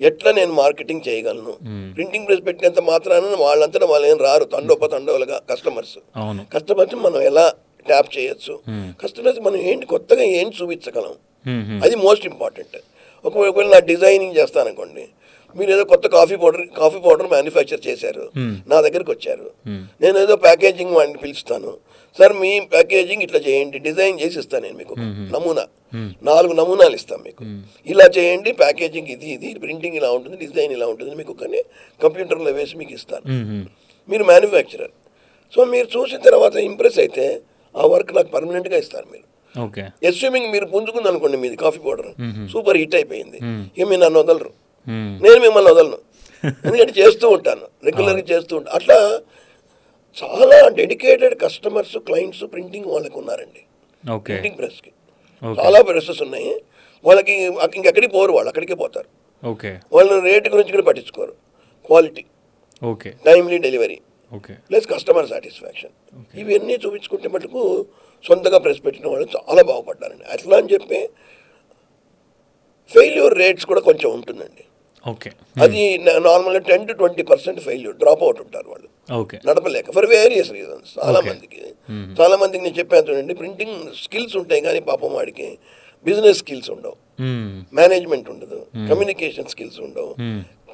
ఎట్లా నేను మార్కెటింగ్ చేయగలను, ప్రింటింగ్ ప్రెస్ పెట్టినంత మాత్రాన వాళ్ళంతా వాళ్ళు ఏం రారు, తండోలుగా కస్టమర్స్ మనం ఎలా ట్యాప్ చేయొచ్చు, కస్టమర్స్ మనం ఏంటి కొత్తగా ఏం చూపించగలం, అది మోస్ట్ ఇంపార్టెంట్. ఒకవేళ నా డిజైనింగ్ చేస్తాననుకోండి, మీరు ఏదో కొత్త కాఫీ పౌడర్ మ్యానుఫ్యాక్చర్ చేశారు, నా దగ్గరికి వచ్చారు, నేను ఏదో ప్యాకేజింగ్ వాడిని పిలుస్తాను, సార్ మీ ప్యాకేజింగ్ ఇట్లా చేయండి, డిజైన్ చేసి ఇస్తాను నేను మీకు నమూనా, 4 నమూనాలు ఇస్తాను మీకు, ఇలా చేయండి, ప్యాకేజింగ్ ఇది ప్రింటింగ్ ఇలా ఉంటుంది, డిజైన్ ఇలా ఉంటుంది, మీకు కానీ కంప్యూటర్లో వేసి మీకు ఇస్తాను. మీరు మ్యానుఫ్యాక్చరర్, సో మీరు చూసిన తర్వాత ఇంప్రెస్ అయితే ఆ వర్క్ నాకు పర్మనెంట్గా ఇస్తారు మీరు. అస్యూమింగ్ మీరు పుంజుకుంది అనుకోండి, మీది కాఫీ పౌడర్ సూపర్ హిట్ అయిపోయింది, ఇక మీరు నన్ను వదలరు, నేను మిమ్మల్ని వదలను, ఎందుకంటే చేస్తూ ఉంటాను, రెగ్యులర్గా చేస్తూ ఉంటాను. అట్లా చాలా డెడికేటెడ్ కస్టమర్స్, క్లయింట్స్ ప్రింటింగ్ వాళ్ళకి ఉన్నారండి. ప్రింటింగ్ ప్రెస్కి చాలా ప్రెసెస్ ఉన్నాయి, వాళ్ళకి ఇంకెక్కడికి పోరు, వాళ్ళు అక్కడికే పోతారు. వాళ్ళు రేటు గురించి కూడా పట్టించుకోరు, quality, timely delivery, plus customer satisfaction, ఇవన్నీ చూపించుకుంటే మటుకు సొంతగా ప్రెస్ పెట్టిన వాళ్ళు చాలా బాగుపడ్డారండి. అట్లా అని చెప్పి ఫెయిల్యూర్ రేట్స్ కూడా కొంచెం ఉంటుందండి. అది నార్మల్గా 10 to 20% ఫెయిల్యూర్, డ్రాప్ అవుట్ ఉంటారు వాళ్ళు నడపలేక, ఫర్ వేరియస్ రీజన్స్. చాలా మందికి నేను చెప్పాను చూడండి, ప్రింటింగ్ స్కిల్స్ ఉంటాయి కానీ పాపం వాడికి బిజినెస్ స్కిల్స్ ఉండవు, మేనేజ్మెంట్ ఉండదు, కమ్యూనికేషన్ స్కిల్స్ ఉండవు,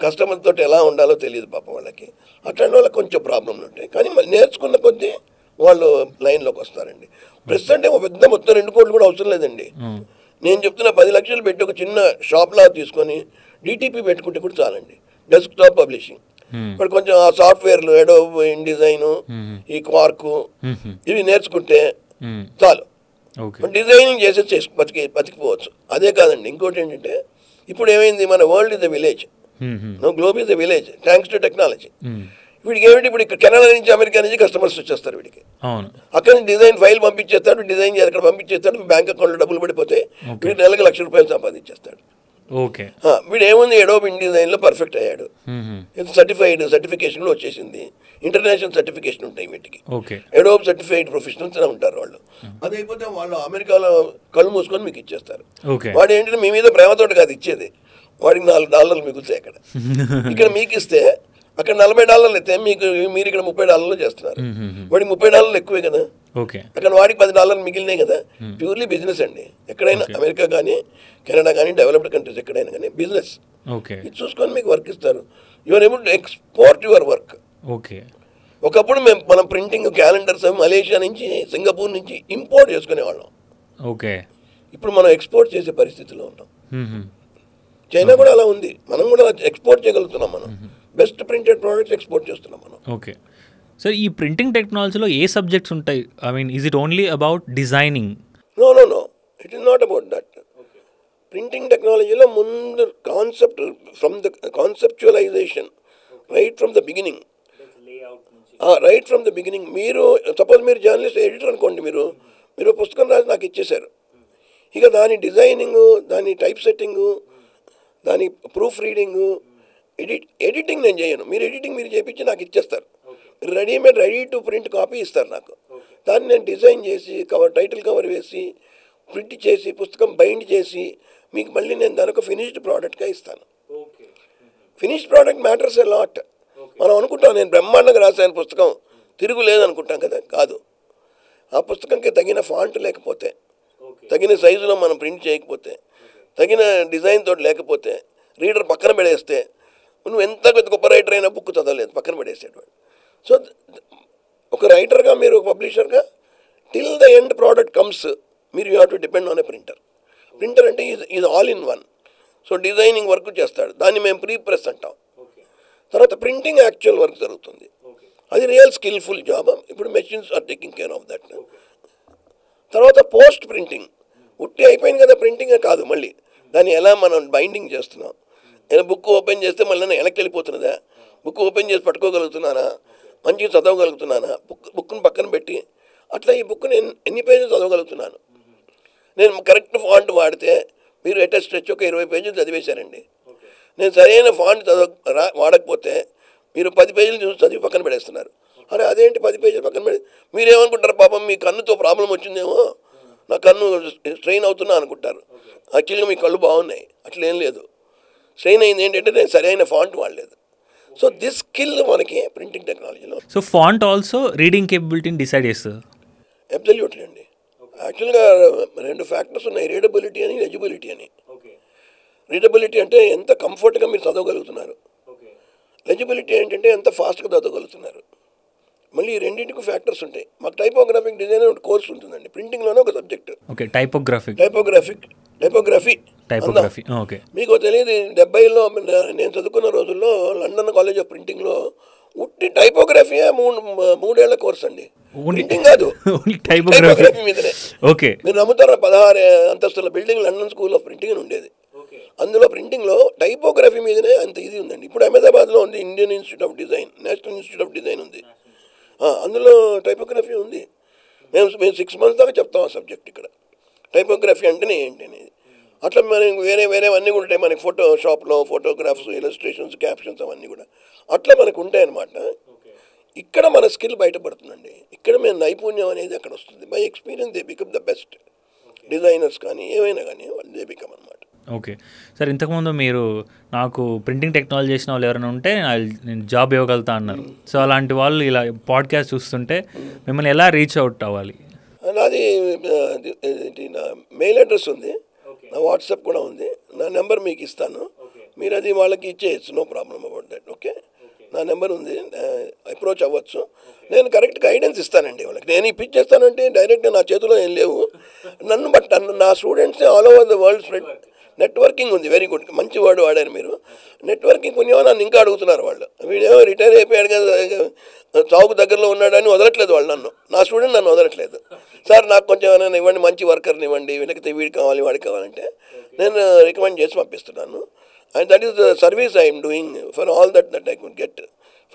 కస్టమర్ తోటి ఎలా ఉండాలో తెలియదు పాపం వాళ్ళకి. అట్లాంటి వాళ్ళకి కొంచెం ప్రాబ్లంలు ఉంటాయి, కానీ నేర్చుకున్న కొద్దీ వాళ్ళు లైన్లోకి వస్తారండి. ప్రెస్ అంటే పెద్ద మొత్తం 2 కోట్లు కూడా అవసరం లేదండి. నేను చెప్తున్న 10 లక్షలు పెట్టి ఒక చిన్న షాప్లా తీసుకొని డిటిపి పెట్టుకుంటే కూడా చాలండి, డెస్క్టాప్ పబ్లిషింగ్. ఇప్పుడు కొంచెం ఆ సాఫ్ట్వేర్లు అడోబ్ ఇన్డిజైను, ఈ క్వార్కు, ఇవి నేర్చుకుంటే చాలు, డిజైనింగ్ చేసి బతికిపోవచ్చు. అదే కాదండి, ఇంకోటి ఏంటంటే ఇప్పుడు ఏమైంది, మన world is the village, globe is the village thanks to technology. వీడికి ఏమిటి, ఇప్పుడు ఇక్కడ కెనడా నుంచి అమెరికా నుంచి కస్టమర్స్ వచ్చేస్తారు వీడికి, అక్కడ నుంచి డిజైన్ ఫైల్ పంపించేస్తాడు, డిజైన్ అక్కడ పంపించేస్తాడు, బ్యాంక్ అకౌంట్లో డబ్బులు పడిపోతే వీడికి నెలకు ₹1,00,000 సంపాదించేస్తాడు. ఓకే. వీడు ఏముంది అడోబ్ ఇన్డిజైన్లో పర్ఫెక్ట్ అయ్యాడు, సర్టిఫికేషన్ కూడా వచ్చేసింది, ఇంటర్నేషనల్ సర్టిఫికేషన్ ఉంటాయి వీటికి, ఓకే. అడోబ్ సర్టిఫైడ్ ప్రొఫెషనల్స్ అని ఉంటారు వాళ్ళు. అదైపోతే వాళ్ళు అమెరికాలో కళ్ళు మూసుకొని మీకు ఇచ్చేస్తారు. ఓకే. వాడు ఏంటంటే మీ మీద ప్రేమతోటి కాదు ఇచ్చేది, వాడికి $4 మిగులుతాయి అక్కడ. ఇక్కడ మీకు ఇస్తే అక్కడ $40 అయితే మీరు ఇక్కడ $30 చేస్తున్నారు, వాడికి $30 ఎక్కువే కదా. ఓకే. అక్కడ వాడికి $10 మిగిలినాయి కదా. ప్యూర్లీ బిజినెస్ అండి. ఎక్కడైనా అమెరికా కానీ కెనడా కానీ డెవలప్డ్ కంట్రీస్ ఎక్కడైనా కానీ బిజినెస్. ఓకే. ఇది చూసుకొని మీకు వర్క్ ఇస్తారు. Your able to export your work. Okay. ఒకప్పుడు మనం ప్రింటింగ్ క్యాలెండర్స్ మలేషియా నుంచి సింగపూర్ నుంచి ఇంపోర్ట్ చేసుకునేవాళ్ళం. ఓకే. ఇప్పుడు మనం ఎక్స్పోర్ట్ చేసే పరిస్థితిలో ఉన్నాం. చైనా కూడా అలా ఉంది, మనం కూడా ఎక్స్పోర్ట్ చేయగలుగుతున్నాం. మనం బెస్ట్ ప్రింటెడ్ ప్రోడక్ట్స్ ఎక్స్పోర్ట్ చేస్తున్నాం మనం. ఓకే. సో ఈ ప్రింటింగ్ టెక్నాలజీలో ఏ సబ్జెక్ట్స్ ఉంటాయి? I mean is it only about designing? No, it is not about that. Printing టెక్నాలజీలో ముందు concept, from the conceptualisation right from the beginning, మీరు సపోజ్ మీరు జర్నలిస్ట్ ఎడిటర్ అనుకోండి, మీరు పుస్తకం రాసి నాకు ఇచ్చేశారు, ఇక దాని డిజైనింగు, దాని టైప్ సెట్టింగు, దాని ప్రూఫ్ రీడింగు, ఎడిటింగ్ నేను చేయను. మీరు ఎడిటింగ్ మీరు చేయించి నాకు ఇచ్చేస్తారు. రెడీ టు ప్రింట్ కాపీ ఇస్తారు నాకు. దాన్ని నేను డిజైన్ చేసి టైటిల్ కవర్ వేసి ప్రింట్ చేసి పుస్తకం బైండ్ చేసి మీకు మళ్ళీ నేను దానికి ఫినిష్డ్ ప్రోడక్ట్గా ఇస్తాను. Finished product matters a lot. మనం అనుకుంటాం నేను బ్రహ్మాండంగా రాశాను పుస్తకం, తిరుగులేదు అనుకుంటాం కదా. కాదు, ఆ పుస్తకంకి తగిన ఫాంట్ లేకపోతే, తగిన సైజులో మనం ప్రింట్ చేయకపోతే, తగిన డిజైన్ తోటి లేకపోతే, రీడర్ పక్కన పెడేస్తే, నువ్వు ఎంత గొప్ప రైటర్ అయినా బుక్ చదవలేదు, పక్కన పడేసేవాడు. సో ఒక రైటర్గా, మీరు ఒక పబ్లిషర్గా, till the end product comes, మీరు you have to depend on a printer. Printer అంటే is all in one. So designing work చేస్తాడు, దాన్ని మేము ప్రీ ప్రెస్ అంటాం. తర్వాత ప్రింటింగ్ యాక్చువల్ వర్క్ జరుగుతుంది, అది రియల్ స్కిల్ఫుల్ జాబ్. ఇప్పుడు machines are taking care of that. తర్వాత పోస్ట్ ప్రింటింగ్, ఉట్టి అయిపోయింది కదా ప్రింటింగే కాదు, మళ్ళీ దాన్ని ఎలా మనం బైండింగ్ చేస్తున్నాం. నేను బుక్ ఓపెన్ చేస్తే మళ్ళీ నేను వెనక్కి వెళ్ళిపోతున్నదా, బుక్ ఓపెన్ చేసి పట్టుకోగలుగుతున్నానా, మంచిగా చదవగలుగుతున్నానా, బుక్ను పక్కన పెట్టి అట్లా ఈ బుక్ నేను ఎన్ని పేజెస్ చదవగలుగుతున్నాను. నేను కరెక్ట్ ఫాంట్ వాడితే మీరు స్ట్రెచ్ ఒక 20 పేజీలు చదివేశారండి. నేను సరైన ఫాంట్ వాడకపోతే మీరు 10 పేజీలు చూసి చదివి పక్కన పెడేస్తున్నారు. అరే అదేంటి 10 పేజీలు పక్కన పెడి, మీరేమనుకుంటారు, పాపం మీ కన్నుతో ప్రాబ్లం వచ్చిందేమో, నా కన్ను స్ట్రెయిన్ అవుతున్నా అనుకుంటారు. యాక్చువల్గా మీ కళ్ళు బాగున్నాయి, అట్లా ఏం లేదు. స్ట్రెయిన్ అయింది ఏంటంటే నేను సరైన ఫాంట్ వాడలేదు. సో దిస్ స్కిల్ మనకి ప్రింటింగ్ టెక్నాలజీలో. సో ఫాంట్ ఆల్సో రీడింగ్ కేపబిలిటీని డిసైడ్ చేస్తుంది? అబ్సల్యూట్లీ అండి. యాక్చువల్గా 2 ఫ్యాక్టర్స్ ఉన్నాయి, రీడబిలిటీ అని, లెజిబిలిటీ అని. రీడబిలిటీ అంటే ఎంత కంఫర్ట్గా మీరు చదవగలుగుతున్నారు, లెజిబిలిటీ ఏంటంటే ఎంత ఫాస్ట్గా చదవగలుగుతున్నారు. మళ్ళీ ఈ రెండింటికి ఫ్యాక్టర్స్ ఉంటాయి. మాకు టైపోగ్రాఫిక్ డిజైన్ ఒక కోర్స్ ఉంటుందండి ప్రింటింగ్లోనే, ఒక సబ్జెక్ట్. ఓకే. టైపోగ్రఫీ. ఓకే. మీకు తెలియదు, 70లో నేను చదువుకున్న రోజుల్లో లండన్ కాలేజ్ ఆఫ్ ప్రింటింగ్లో ఉట్టి టైపోగ్రఫీయే 3 ఏళ్ల కోర్స్ అండి. ప్రింటింగ్ కాదు, టైపోగ్రఫీ మీదనే. ఓకే. మీరు నమ్ముతారా, 16 అంతస్తుల building London school of printing అని ఉండేది. అందులో ప్రింటింగ్లో టైపోగ్రఫీ మీదనే అంత ఇది ఉందండి. ఇప్పుడు అహ్మదాబాద్లో ఉంది Indian institute of design, national institute of design ఉంది, అందులో టైపోగ్రఫీ ఉంది. మేము 6 months దాకా చెప్తాం ఆ సబ్జెక్ట్ ఇక్కడ. టైపోగ్రఫీ అంటేనే ఏంటి అనేది. అట్లా మనకి వేరేవన్నీ కూడా ఉంటాయి మనకి, ఫోటోషాప్లో ఫోటోగ్రాఫ్స్, ఇలస్ట్రేషన్స్, క్యాప్షన్స్ అవన్నీ కూడా అట్లా మనకు ఉంటాయి అన్నమాట. ఇక్కడ మన స్కిల్ బయటపడుతుందండి. ఇక్కడ మేము నైపుణ్యం అనేది అక్కడ వస్తుంది. By experience they become the best designers కానీ ఏమైనా కానీ దే బికమ్ అనమాట. ఓకే సార్, ఇంతకుముందు మీరు నాకు ప్రింటింగ్ టెక్నాలజీ చేసిన వాళ్ళు ఎవరైనా ఉంటే నేను జాబ్ ఇవ్వగలుగుతా అన్నారు. సో అలాంటి వాళ్ళు ఇలా పాడ్కాస్ట్ చూస్తుంటే మిమ్మల్ని ఎలా రీచ్ అవుట్ అవ్వాలి? నాది నా మెయిల్ అడ్రస్ ఉంది, నా వాట్సాప్ కూడా ఉంది, నా నెంబర్ మీకు ఇస్తాను, మీరు అది వాళ్ళకి ఇచ్చేయచ్చు, no problem about that. Okay, నా నెంబర్ ఉంది, అప్రోచ్ అవ్వచ్చు. నేను కరెక్ట్ గైడెన్స్ ఇస్తానండి వాళ్ళకి. నేను ఇప్పించేస్తానంటే డైరెక్ట్గా నా చేతిలో ఏం లేవు, బట్ నా students all over the world spread. Networking ఉంది, వెరీ గుడ్, మంచి వర్డ్ వాడారు మీరు. నెట్వర్కింగ్ పుణ్యమో నన్ను ఇంకా అడుగుతున్నారు వాళ్ళు. వీడేమో రిటైర్ అయిపోయాడు కదా, చావుకు దగ్గరలో ఉన్నాడని వదలట్లేదు వాళ్ళు నన్ను. నా స్టూడెంట్ నన్ను వదలట్లేదు. సార్ నాకు కొంచెం ఏమైనా ఇవ్వండి, మంచి వర్కర్ని ఇవ్వండి, వీళ్ళకి వీడికి కావాలి వాడికి కావాలంటే నేను రికమెండ్ చేసి పంపిస్తున్నాను. And that is the service I'm doing for all that I could get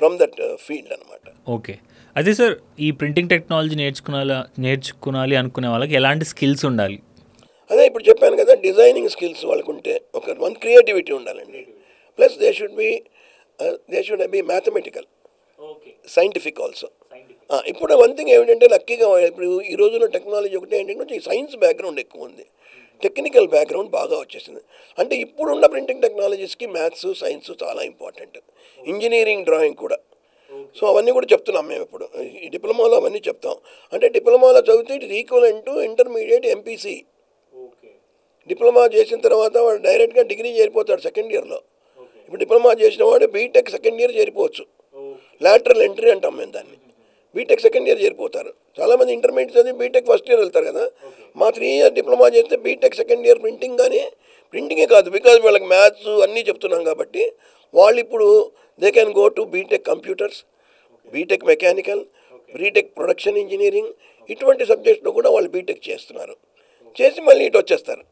from that field అనమాట. ఓకే, అదే సార్, ఈ ప్రింటింగ్ టెక్నాలజీ నేర్చుకునాలి అనుకునే వాళ్ళకి ఎలాంటి స్కిల్స్ ఉండాలి? అదే ఇప్పుడు చెప్పాను కదా, డిజైనింగ్ స్కిల్స్ వాళ్ళకు ఉంటే వన్ క్రియేటివిటీ ఉండాలండి. Plus they should be mathematical, scientific also. ఇప్పుడు వన్ థింగ్ ఏమిటంటే లక్కీగా ఇప్పుడు ఈ రోజుల్లో టెక్నాలజీ ఒకటి ఏంటంటే సైన్స్ బ్యాక్గ్రౌండ్ ఎక్కువ ఉంది, టెక్నికల్ బ్యాక్గ్రౌండ్ బాగా వచ్చేసింది. అంటే ఇప్పుడున్న ప్రింటింగ్ టెక్నాలజీస్కి మ్యాథ్స్ సైన్స్ చాలా ఇంపార్టెంట్, ఇంజనీరింగ్ డ్రాయింగ్ కూడా. సో అవన్నీ కూడా చెప్తున్నాం మేము ఇప్పుడు ఈ డిప్లొమాలో, అవన్నీ చెప్తాం. అంటే డిప్లొమాలో చదివితే it is equivalent to intermediate MPC. Diploma చేసిన తర్వాత వాడు డైరెక్ట్గా డిగ్రీ చేరిపోతాడు సెకండ్ ఇయర్లో. ఇప్పుడు డిప్లొమా చేసిన వాడు బీటెక్ సెకండ్ ఇయర్ చేరిపోవచ్చు, లాటరల్ ఎంట్రీ అంటాం మేము దాన్ని. బీటెక్ సెకండ్ ఇయర్ చేరిపోతారు. చాలామంది ఇంటర్మీడియట్ చదివి బీటెక్ ఫస్ట్ ఇయర్ వెళ్తారు కదా. మా 3 ఇయర్ డిప్లొమా చేస్తే బీటెక్ సెకండ్ ఇయర్ ప్రింటింగ్, కానీ ప్రింటింగే కాదు, బికాజ్ వాళ్ళకి మ్యాథ్స్ అన్నీ చెప్తున్నాం కాబట్టి వాళ్ళు ఇప్పుడు they can go to BTech computers, BTech mechanical, BTech production engineering, ఇటువంటి సబ్జెక్ట్స్లో కూడా వాళ్ళు బీటెక్ చేస్తున్నారు. చేసి మళ్ళీ ఇటు వచ్చేస్తారు,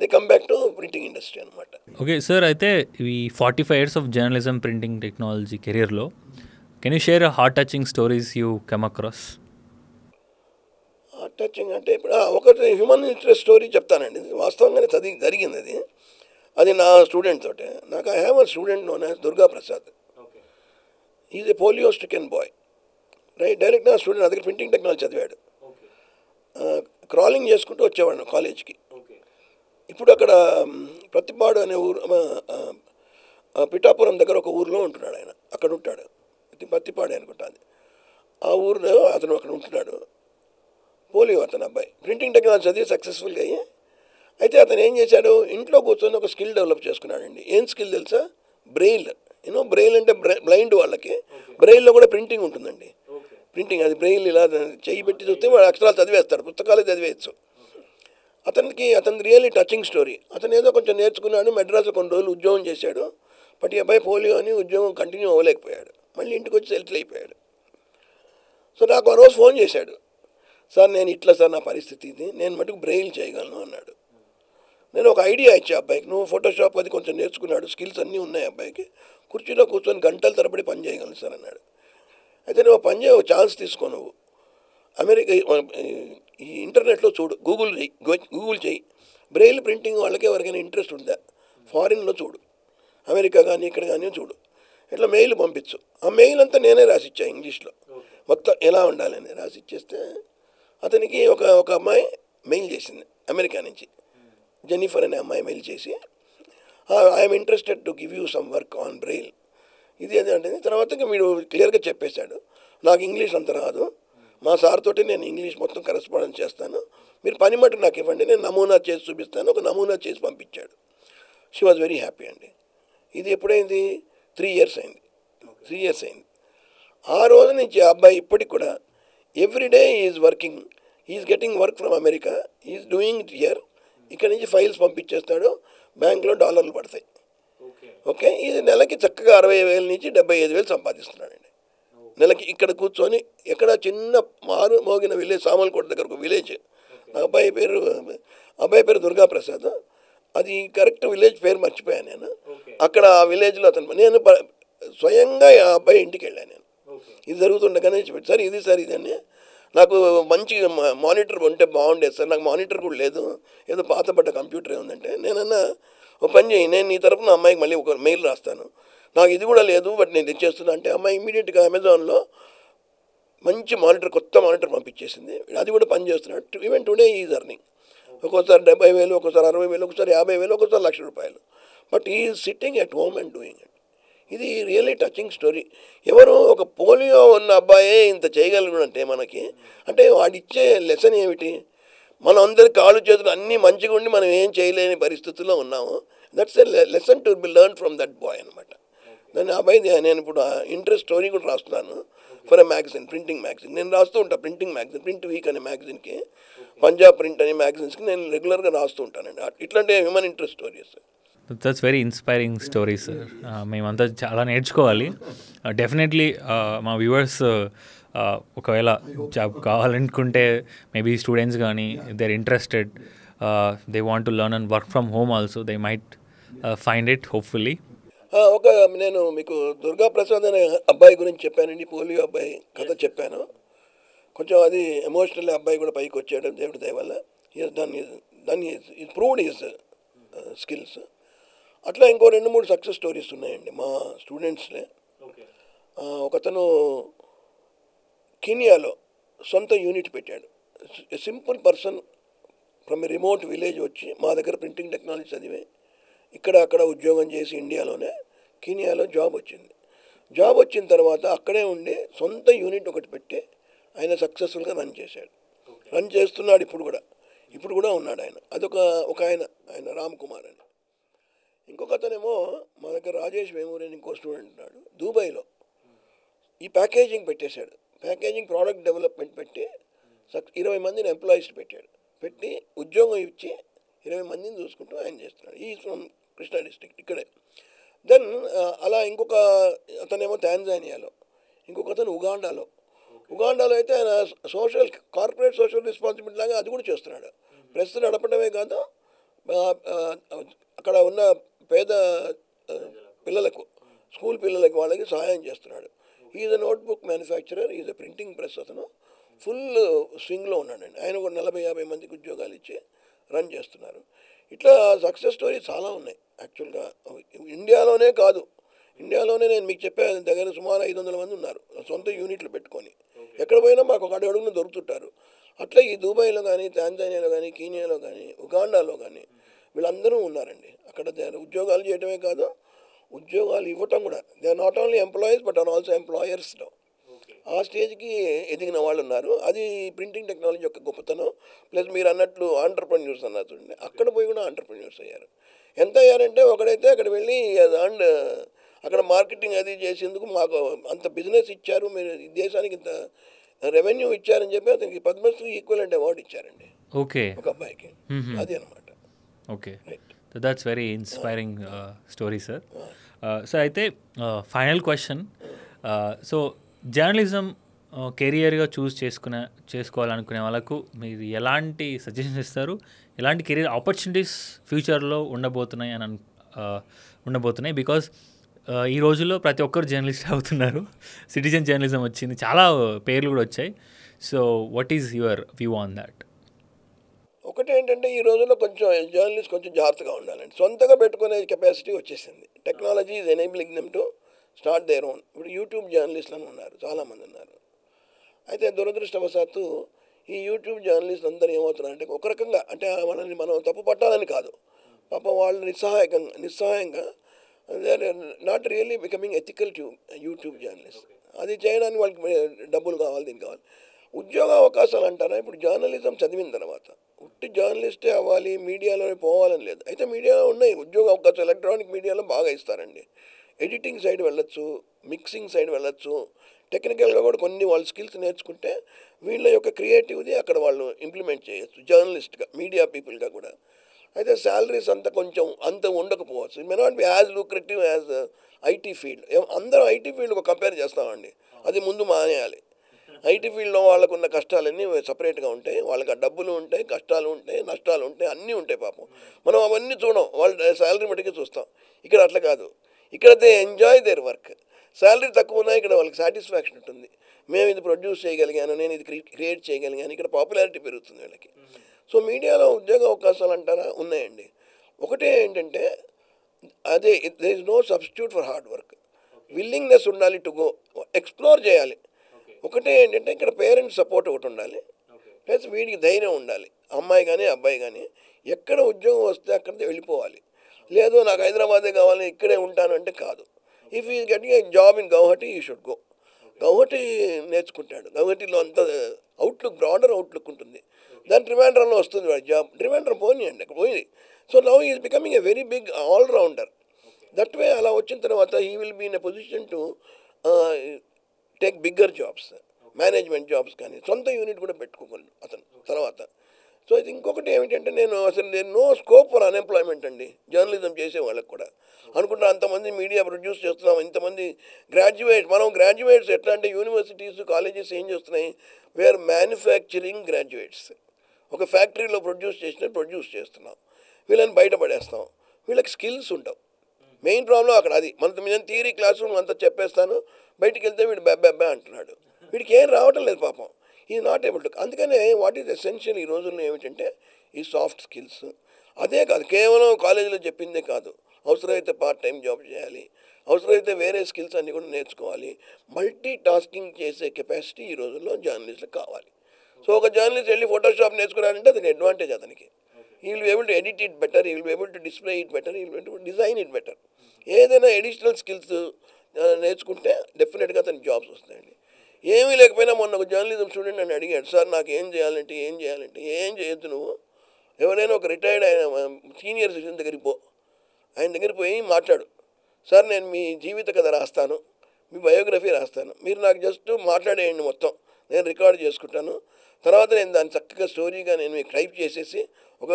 they come back to printing industry అనమాట. ఓకే సార్, అయితే ఈ 45 years of journalism printing technology కెరియర్లో can you share heart touching stories you come across? Heart touching అంటే ఇప్పుడు ఒకటి హ్యూమన్ ఇంట్రెస్ట్ స్టోరీ చెప్తానండి. వాస్తవంగానే జరిగింది అది. అది నా స్టూడెంట్ తోటే. నాకు I have a student known as Durga Prasad. Is a polio stricken boy, right. Direct నా స్టూడెంట్, అదే ప్రింటింగ్ టెక్నాలజీ చదివాడు. క్రాలింగ్ చేసుకుంటూ వచ్చేవాడు కాలేజ్కి. ఇప్పుడు అక్కడ ప్రతిపాడు అనే ఊరు, పిఠాపురం దగ్గర ఒక ఊరిలో ఉంటున్నాడు ఆయన. అక్కడ ఉంటాడు, పత్తిపాడు అనుకుంటుంది. ఆ ఊరిలో అతను అక్కడ ఉంటున్నాడు. పోలియో అతను అబ్బాయి ప్రింటింగ్ టెక్నాలజీ చదివి సక్సెస్ఫుల్గా అయ్యి, అయితే అతను ఏం చేశాడు, ఇంట్లో కూర్చొని ఒక స్కిల్ డెవలప్ చేసుకున్నాడండి. ఏం స్కిల్ తెలుసా? బ్రెయిల్. బ్రెయిల్ అంటే బ్లైండ్ వాళ్ళకి బ్రెయిల్లో కూడా ప్రింటింగ్ ఉంటుందండి. ప్రింటింగ్ అది బ్రెయిల్ ఇలా చెయ్యి పెట్టి చూస్తే వాడు అక్షరాలు చదివేస్తాడు, పుస్తకాలు చదివేయచ్చు. అతని రియల్లీ టచింగ్ స్టోరీ. అతను ఏదో కొంచెం నేర్చుకున్నాడు, మెడ్రాస్లో కొన్ని రోజులు ఉద్యోగం చేశాడు. బట్ ఈ అబ్బాయి పోలియో అని ఉద్యోగం కంటిన్యూ అవ్వలేకపోయాడు. మళ్ళీ ఇంటికి వచ్చి సెటిల్ అయిపోయాడు. సో నాకు ఆ రోజు ఫోన్ చేశాడు, సార్ నేను ఇట్లా సార్ నా పరిస్థితి ఇది, నేను మటుకు బ్రెయిల్ చేయగలను అన్నాడు. నేను ఒక ఐడియా ఇచ్చా అబ్బాయికి, నువ్వు ఫోటోషాప్ అది కొంచెం నేర్చుకున్నాడు, స్కిల్స్ అన్నీ ఉన్నాయి అబ్బాయికి, కుర్చీలో కూర్చొని గంటల తరబడి పని చేయగలను సార్ అన్నాడు. అయితే నువ్వు పని చేయ, ఛాన్స్ తీసుకో, నువ్వు అమెరికా ఈ ఇంటర్నెట్లో చూడు, గూగుల్ చేయి, బ్రెయిల్ ప్రింటింగ్ వాళ్ళకి ఎవరికైనా ఇంట్రెస్ట్ ఉందా, ఫారిన్లో చూడు, అమెరికా కానీ ఇక్కడ కానీ చూడు, ఇట్లా మెయిల్ పంపించు. ఆ మెయిల్ అంతా నేనే రాసిచ్చా ఇంగ్లీష్లో, మొత్తం ఎలా ఉండాలని రాసిచ్చేస్తే అతనికి ఒక అమ్మాయి మెయిల్ చేసింది అమెరికా నుంచి, జెన్నిఫర్ అనే అమ్మాయి మెయిల్ చేసి, I'm interested to give you some work on Braille, ఇది అది అంటే. తర్వాత మీరు క్లియర్గా చెప్పేశాడు, నాకు ఇంగ్లీష్ అంత రాదు, మా సార్ తోటి నేను ఇంగ్లీష్ మొత్తం కరెస్పాండెన్స్ చేస్తాను, మీరు పని మటు నాకు ఇవ్వండి, నేను నమూనా చేసి చూపిస్తాను. ఒక నమూనా చేసి పంపించాడు. షీ వాజ్ వెరీ హ్యాపీ అండి. ఇది ఎప్పుడైంది? 3 years అయింది. 3 years అయింది. ఆ రోజు నుంచి ఆ అబ్బాయి ఇప్పటికి కూడా everyday is working, is getting work from America, is doing it here. ఇక్కడ నుంచి ఫైల్స్ పంపించేస్తాడు, బ్యాంక్లో డాలర్లు పడతాయి. ఓకే, ఇది నెలకి చక్కగా 60,000 నుంచి 75,000 సంపాదిస్తున్నాడండి నెలకి. ఇక్కడ కూర్చొని ఎక్కడ చిన్న మోగిన విలేజ్, సామలకోట దగ్గర ఒక విలేజ్, అబ్బాయి పేరు దుర్గా ప్రసాద్. అది కరెక్ట్ విలేజ్ పేరు మర్చిపోయాను నేను. అక్కడ ఆ విలేజ్లో నేను స్వయంగా ఆ అబ్బాయి ఇంటికి వెళ్ళాను నేను. ఇది జరుగుతుండగానే చెప్పాడు, సార్ ఇది సార్ ఇదని, నాకు మంచి మానిటర్ ఉంటే బాగుండేది సార్, నాకు మానిటర్ కూడా లేదు, ఏదో పాతపడ్డ కంప్యూటర్ ఉందంటే. నేనన్నా ఒక పని చేయి, నేను నీ తరపున అమ్మాయికి మళ్ళీ ఒక మెయిల్ రాస్తాను, నాకు ఇది కూడా లేదు బట్ నేను తెచ్చేస్తున్నా అంటే, అమ్మాయి ఇమీడియట్గా అమెజాన్లో మంచి మానిటర్, కొత్త మానిటర్ పంపించేసింది. అది కూడా పని చేస్తున్నాడు. Even today is earning. ఒక్కోసారి 70,000, ఒక్కోసారి 60,000, ఒక్కోసారి 50,000, ఒక్కోసారి ₹1,00,000. బట్ ఈ sitting at home and doing it. ఇది రియల్లీ టచింగ్ స్టోరీ. ఎవరు ఒక పోలియో ఉన్న అబ్బాయే ఇంత చేయగలగడంటే మనకి, అంటే వాడిచ్చే లెసన్ ఏమిటి? మనం అందరి కాళ్ళు చేతులు అన్నీ మంచిగా ఉండి మనం ఏం చేయలేని పరిస్థితుల్లో ఉన్నాము. That's a lesson to be learn from that boy అనమాట. దాన్ని అబ్బాయి నేను ఇప్పుడు ఇంట్రెస్ట్ స్టోరీ కూడా రాస్తున్నాను for a magazine, printing magazine. నేను రాస్తూ ఉంటాను ప్రింటింగ్ మ్యాగజైన్, ప్రింట్ వీక్ అనే మ్యాగజైన్కి, పంజాబ్ ప్రింట్ అనే మ్యాగజైన్స్కి నేను రెగ్యులర్గా రాస్తూ ఉంటానండి. ఇట్లాంటి human interest stories. That's very inspiring story sir. మేమంతా చాలా నేర్చుకోవాలి. డెఫినెట్లీ మా వ్యూవర్స్ ఒకవేళ జాబ్ కావాలనుకుంటే, మేబీ స్టూడెంట్స్ కానీ they are interested, they want to learn and work from home also, they might find it hopefully. నేను మీకు దుర్గా ప్రసాద్ అనే అబ్బాయి గురించి చెప్పానండి, పోలియో అబ్బాయి కథ చెప్పాను. కొంచెం అది ఎమోషనల్, అబ్బాయి కూడా పైకి వచ్చాడు దేవుడి దయ వల్ల. హి హస్ డన్ దాన్ని ప్రూవ్డ్ హిస్ స్కిల్స్. అట్లా ఇంకో 2-3 సక్సెస్ స్టోరీస్ ఉన్నాయండి మా స్టూడెంట్స్లే. ఒకతను కెనియాలో సొంత యూనిట్ పెట్టాడు. Simple person from a remote village వచ్చి మా దగ్గర ప్రింటింగ్ టెక్నాలజీ చదివి ఇక్కడ అక్కడ ఉద్యోగం చేసి ఇండియాలోనే కెనియాలో జాబ్ వచ్చింది. జాబ్ వచ్చిన తర్వాత అక్కడే ఉండి సొంత యూనిట్ ఒకటి పెట్టి ఆయన సక్సెస్ఫుల్గా రన్ చేశాడు. రన్ చేస్తున్నాడు ఇప్పుడు కూడా ఉన్నాడు ఆయన. ఒక ఆయన రామ్ కుమార్ అని. ఇంకొక అతనేమో మా దగ్గర రాజేష్ వేమూరి అని ఇంకో స్టూడెంట్ ఉన్నాడు. దుబాయ్లో ఈ ప్యాకేజింగ్ పెట్టేశాడు. ప్యాకేజింగ్ ప్రోడక్ట్ డెవలప్మెంట్ పెట్టి 20 మందిని ఎంప్లాయీస్ పెట్టి ఉద్యోగం ఇచ్చి 20 మందిని చూసుకుంటూ ఆయన చేస్తున్నాడు. ఈ ఫ్రమ్ కృష్ణా డిస్ట్రిక్ట్ ఇక్కడే. దెన్ అలా ఇంకొక అతనేమో టాంజానియాలో, ఇంకొక అతను ఉగాండాలో అయితే ఆయన కార్పొరేట్ సోషల్ రెస్పాన్సిబిలిటీ లాగా అది కూడా చేస్తున్నాడు. ప్రెస్ నడపడమే కాదు, అక్కడ ఉన్న పేద పిల్లలకు, స్కూల్ పిల్లలకి వాళ్ళకి సహాయం చేస్తున్నాడు. Is a notebook manufacturer, is a printing press. అతను ఫుల్ స్వింగ్లో ఉన్నాడండి. ఆయన కూడా 40-50 మందికి ఉద్యోగాలు ఇచ్చి రన్ చేస్తున్నారు. ఇట్లా సక్సెస్ స్టోరీస్ చాలా ఉన్నాయి యాక్చువల్గా. ఇండియాలోనే కాదు, ఇండియాలోనే నేను మీకు చెప్పే దగ్గర సుమారు 500 మంది ఉన్నారు సొంత యూనిట్లు పెట్టుకొని. ఎక్కడ పోయినా మాకు ఒక అడుగును దొరుకుతుంటారు. అట్లా ఈ దుబాయ్లో కానీ, టాంజానియాలో కానీ, కీనియాలో కానీ, ఉగాండాలో కానీ వీళ్ళందరూ ఉన్నారండి. అక్కడ ఉద్యోగాలు చేయడమే కాదు, ఉద్యోగాలు ఇవ్వటం కూడా. They are not only employees but are also ఎంప్లాయర్స్లో. ఆ స్టేజ్కి ఎదిగిన వాళ్ళు ఉన్నారు. అది ప్రింటింగ్ టెక్నాలజీ యొక్క గొప్పతనం. ప్లస్ మీరు అన్నట్లు ఆంటర్ప్రెన్యూర్స్ అన్నారు చూడండి, అక్కడ పోయి కూడా ఆంటర్ప్రెన్యూర్స్ అయ్యారు. ఎంత అయ్యారంటే ఒకడైతే అక్కడ వెళ్ళి అండ్ అక్కడ మార్కెటింగ్ అది చేసేందుకు మాకు అంత బిజినెస్ ఇచ్చారు, మీరు ఈ దేశానికి ఇంత రెవెన్యూ ఇచ్చారని చెప్పి అతనికి పద్మశ్రీ ఈక్వలెంట్ అవార్డు ఇచ్చారండి. ఓకే, ఒక అబ్బాయికి. అది అనమాట. Okay, that's very inspiring story sir. So అయితే ఫైనల్ క్వశ్చన్, సో జర్నలిజం కెరియర్గా చేసుకోవాలనుకునే వాళ్ళకు మీరు ఎలాంటి సజెషన్స్ ఇస్తారు? ఎలాంటి కెరియర్ ఆపర్చునిటీస్ ఫ్యూచర్లో ఉండబోతున్నాయి? బికాజ్ ఈ రోజుల్లో ప్రతి ఒక్కరు జర్నలిస్ట్ అవుతున్నారు, సిటిజన్ జర్నలిజం వచ్చింది, చాలా పేర్లు కూడా వచ్చాయి. So what is your view on that? ఒకటి ఏంటంటే ఈ రోజుల్లో జర్నలిస్ట్ కొంచెం జాగ్రత్తగా ఉండాలండి. సొంతగా పెట్టుకునే కెపాసిటీ వచ్చేసింది. Technology is enabling them to start their own. ఇప్పుడు యూట్యూబ్ జర్నలిస్టులు అని ఉన్నారు, చాలామంది ఉన్నారు. అయితే దురదృష్టవశాత్తు ఈ యూట్యూబ్ జర్నలిస్ట్ అందరూ ఏమవుతున్నారంటే ఒక రకంగా, అంటే మనల్ని మనం తప్పు పట్టాలని కాదు, పాపం వాళ్ళు నిస్సహాయంగా they are not really becoming ethical YouTube journalist. అది చేయడానికి వాళ్ళకి డబ్బులు కావాలి, దీనికి కావాలి. ఉద్యోగ అవకాశాలు అంటారా? ఇప్పుడు జర్నలిజం చదివిన తర్వాత ఉట్టి జర్నలిస్టే అవ్వాలి, మీడియాలోనే పోవాలని లేదు. అయితే మీడియాలో ఉన్నాయి ఉద్యోగ అవకాశాలు. ఎలక్ట్రానిక్ మీడియాలో బాగా ఇస్తారండి. ఎడిటింగ్ సైడ్ వెళ్ళొచ్చు, మిక్సింగ్ సైడ్ వెళ్ళొచ్చు, టెక్నికల్గా కూడా కొన్ని వాళ్ళ స్కిల్స్ నేర్చుకుంటే వీళ్ళ యొక్క క్రియేటివ్ది అక్కడ వాళ్ళు ఇంప్లిమెంట్ చేయొచ్చు జర్నలిస్ట్గా, మీడియా పీపుల్గా కూడా. అయితే శాలరీస్ అంత ఉండకపోవచ్చు. It may not be as lucrative as IT field. అందరూ ఐటీ ఫీల్డ్ కంపేర్ చేస్తామండి, అది ముందు మానేయాలి. ఐటీ ఫీల్డ్లో వాళ్ళకున్న కష్టాలన్నీ సపరేట్గా ఉంటాయి. వాళ్ళకి డబ్బులు ఉంటాయి, కష్టాలు ఉంటాయి, నష్టాలు ఉంటాయి, అన్నీ ఉంటాయి. పాపం మనం అవన్నీ చూడం, వాళ్ళ శాలరీ మటుకే చూస్తాం. ఇక్కడ అట్లా కాదు. ఇక్కడ they enjoy their work. Salary తక్కువ ఉన్నాయి, ఇక్కడ వాళ్ళకి సాటిస్ఫాక్షన్ ఉంటుంది. మేము ఇది ప్రొడ్యూస్ చేయగలిగాను, నేను ఇది క్రియేట్ చేయగలిగాను, ఇక్కడ పాపులారిటీ పెరుగుతుంది వీళ్ళకి. సో మీడియాలో ఉద్యోగ అవకాశాలు అంటారా? ఉన్నాయండి. ఒకటే ఏంటంటే అదే there is no substitute for hard work. Willingness ఉండాలి, టు గో ఎక్స్ప్లోర్ చేయాలి. ఒకటే ఏంటంటే ఇక్కడ పేరెంట్స్ సపోర్ట్ ఒకటి ఉండాలి, ప్లస్ వీడికి ధైర్యం ఉండాలి. అమ్మాయి కానీ అబ్బాయి కానీ ఎక్కడ ఉద్యోగం వస్తే అక్కడికి వెళ్ళిపోవాలి. లేదు నాకు హైదరాబాదే కావాలి, ఇక్కడే ఉంటాను అంటే కాదు. If you getting a job in Guwahati you should go. Guwahati నేర్చుకుంటాడు. గౌహటిలో అంత అవుట్లుక్, బ్రాడర్ అవుట్లుక్ ఉంటుంది. దాని ట్రివాండ్రంలో వస్తుంది వాడి జాబ్. ట్రివాండ్రం పోనీయండి, అక్కడ పోయింది. So now is becoming a very big allrounder. That way అలా వచ్చిన తర్వాత he will be in a position to take bigger jobs, management jobs కానీ, సొంత యూనిట్ కూడా పెట్టుకోగలడు అతను తర్వాత. సో ఇది ఇంకొకటి ఏమిటంటే నేను నో స్కోప్ ఫర్ అన్ఎంప్లాయ్మెంట్ అండి జర్నలిజం చేసే వాళ్ళకి కూడా. అనుకుంటా అంతమంది మీడియా ప్రొడ్యూస్ చేస్తున్నాం, ఇంతమంది మనం గ్రాడ్యుయేట్స్ ఎట్లా అంటే యూనివర్సిటీస్, కాలేజెస్ ఏం చేస్తున్నాయి, వేర్ మ్యానుఫ్యాక్చరింగ్ గ్రాడ్యుయేట్స్. ఒక ఫ్యాక్టరీలో ప్రొడ్యూస్ చేస్తున్నాం, వీళ్ళని బయటపడేస్తాం, వీళ్ళకి స్కిల్స్ ఉండవు. మెయిన్ ప్రాబ్లం అక్కడ అది. నేను థియరీ క్లాస్ రూమ్ అంతా చెప్పేస్తాను, బయటికి వెళ్తే వీడు బెబ్బెబ్బే అంటున్నాడు, వీడికి ఏం రావటం లేదు పాపం. ఈ నాట్ ఏబుల్ టు. అందుకనే వాట్ ఈజ్ ఎసెన్షియల్ ఈ రోజుల్లో ఏమిటంటే ఈ సాఫ్ట్ స్కిల్స్. అదే కాదు, కేవలం కాలేజీలో చెప్పిందే కాదు, అవసరమైతే పార్ట్ టైం జాబ్ చేయాలి, అవసరమైతే వేరే స్కిల్స్ అన్నీ కూడా నేర్చుకోవాలి. మల్టీ టాస్కింగ్ చేసే కెపాసిటీ ఈ రోజుల్లో జర్నలిస్ట్కి కావాలి. సో ఒక జర్నలిస్ట్ వెళ్ళి ఫోటోషాప్ నేర్చుకున్నాడంటే అది అడ్వాంటేజ్ అతనికి. He will be able to edit it better, he will be able to display it better, he will be able to design it better. ఏదైనా ఎడిషనల్ స్కిల్స్ నేర్చుకుంటే డెఫినెట్గా అతనికి జాబ్స్ వస్తాయండి. ఏమీ లేకపోయినా మొన్న ఒక జర్నలిజం స్టూడెంట్ నన్ను అడిగాడు, సార్ నాకు ఏం చేయాలంటే ఏం చేయొద్దు నువ్వు, ఎవరైనా ఒక రిటైర్డ్ అయిన సీనియర్ సిటిజన్ దగ్గరికి పో, ఆయన దగ్గరికి పోయి మాట్లాడు, సార్ నేను మీ జీవిత కథ రాస్తాను, మీ బయోగ్రఫీ రాస్తాను, మీరు నాకు జస్ట్ మాట్లాడేయండి, మొత్తం నేను రికార్డ్ చేసుకుంటాను, తర్వాత నేను దాన్ని చక్కగా స్టోరీగా నేను మీకు టైప్ చేసేసి ఒక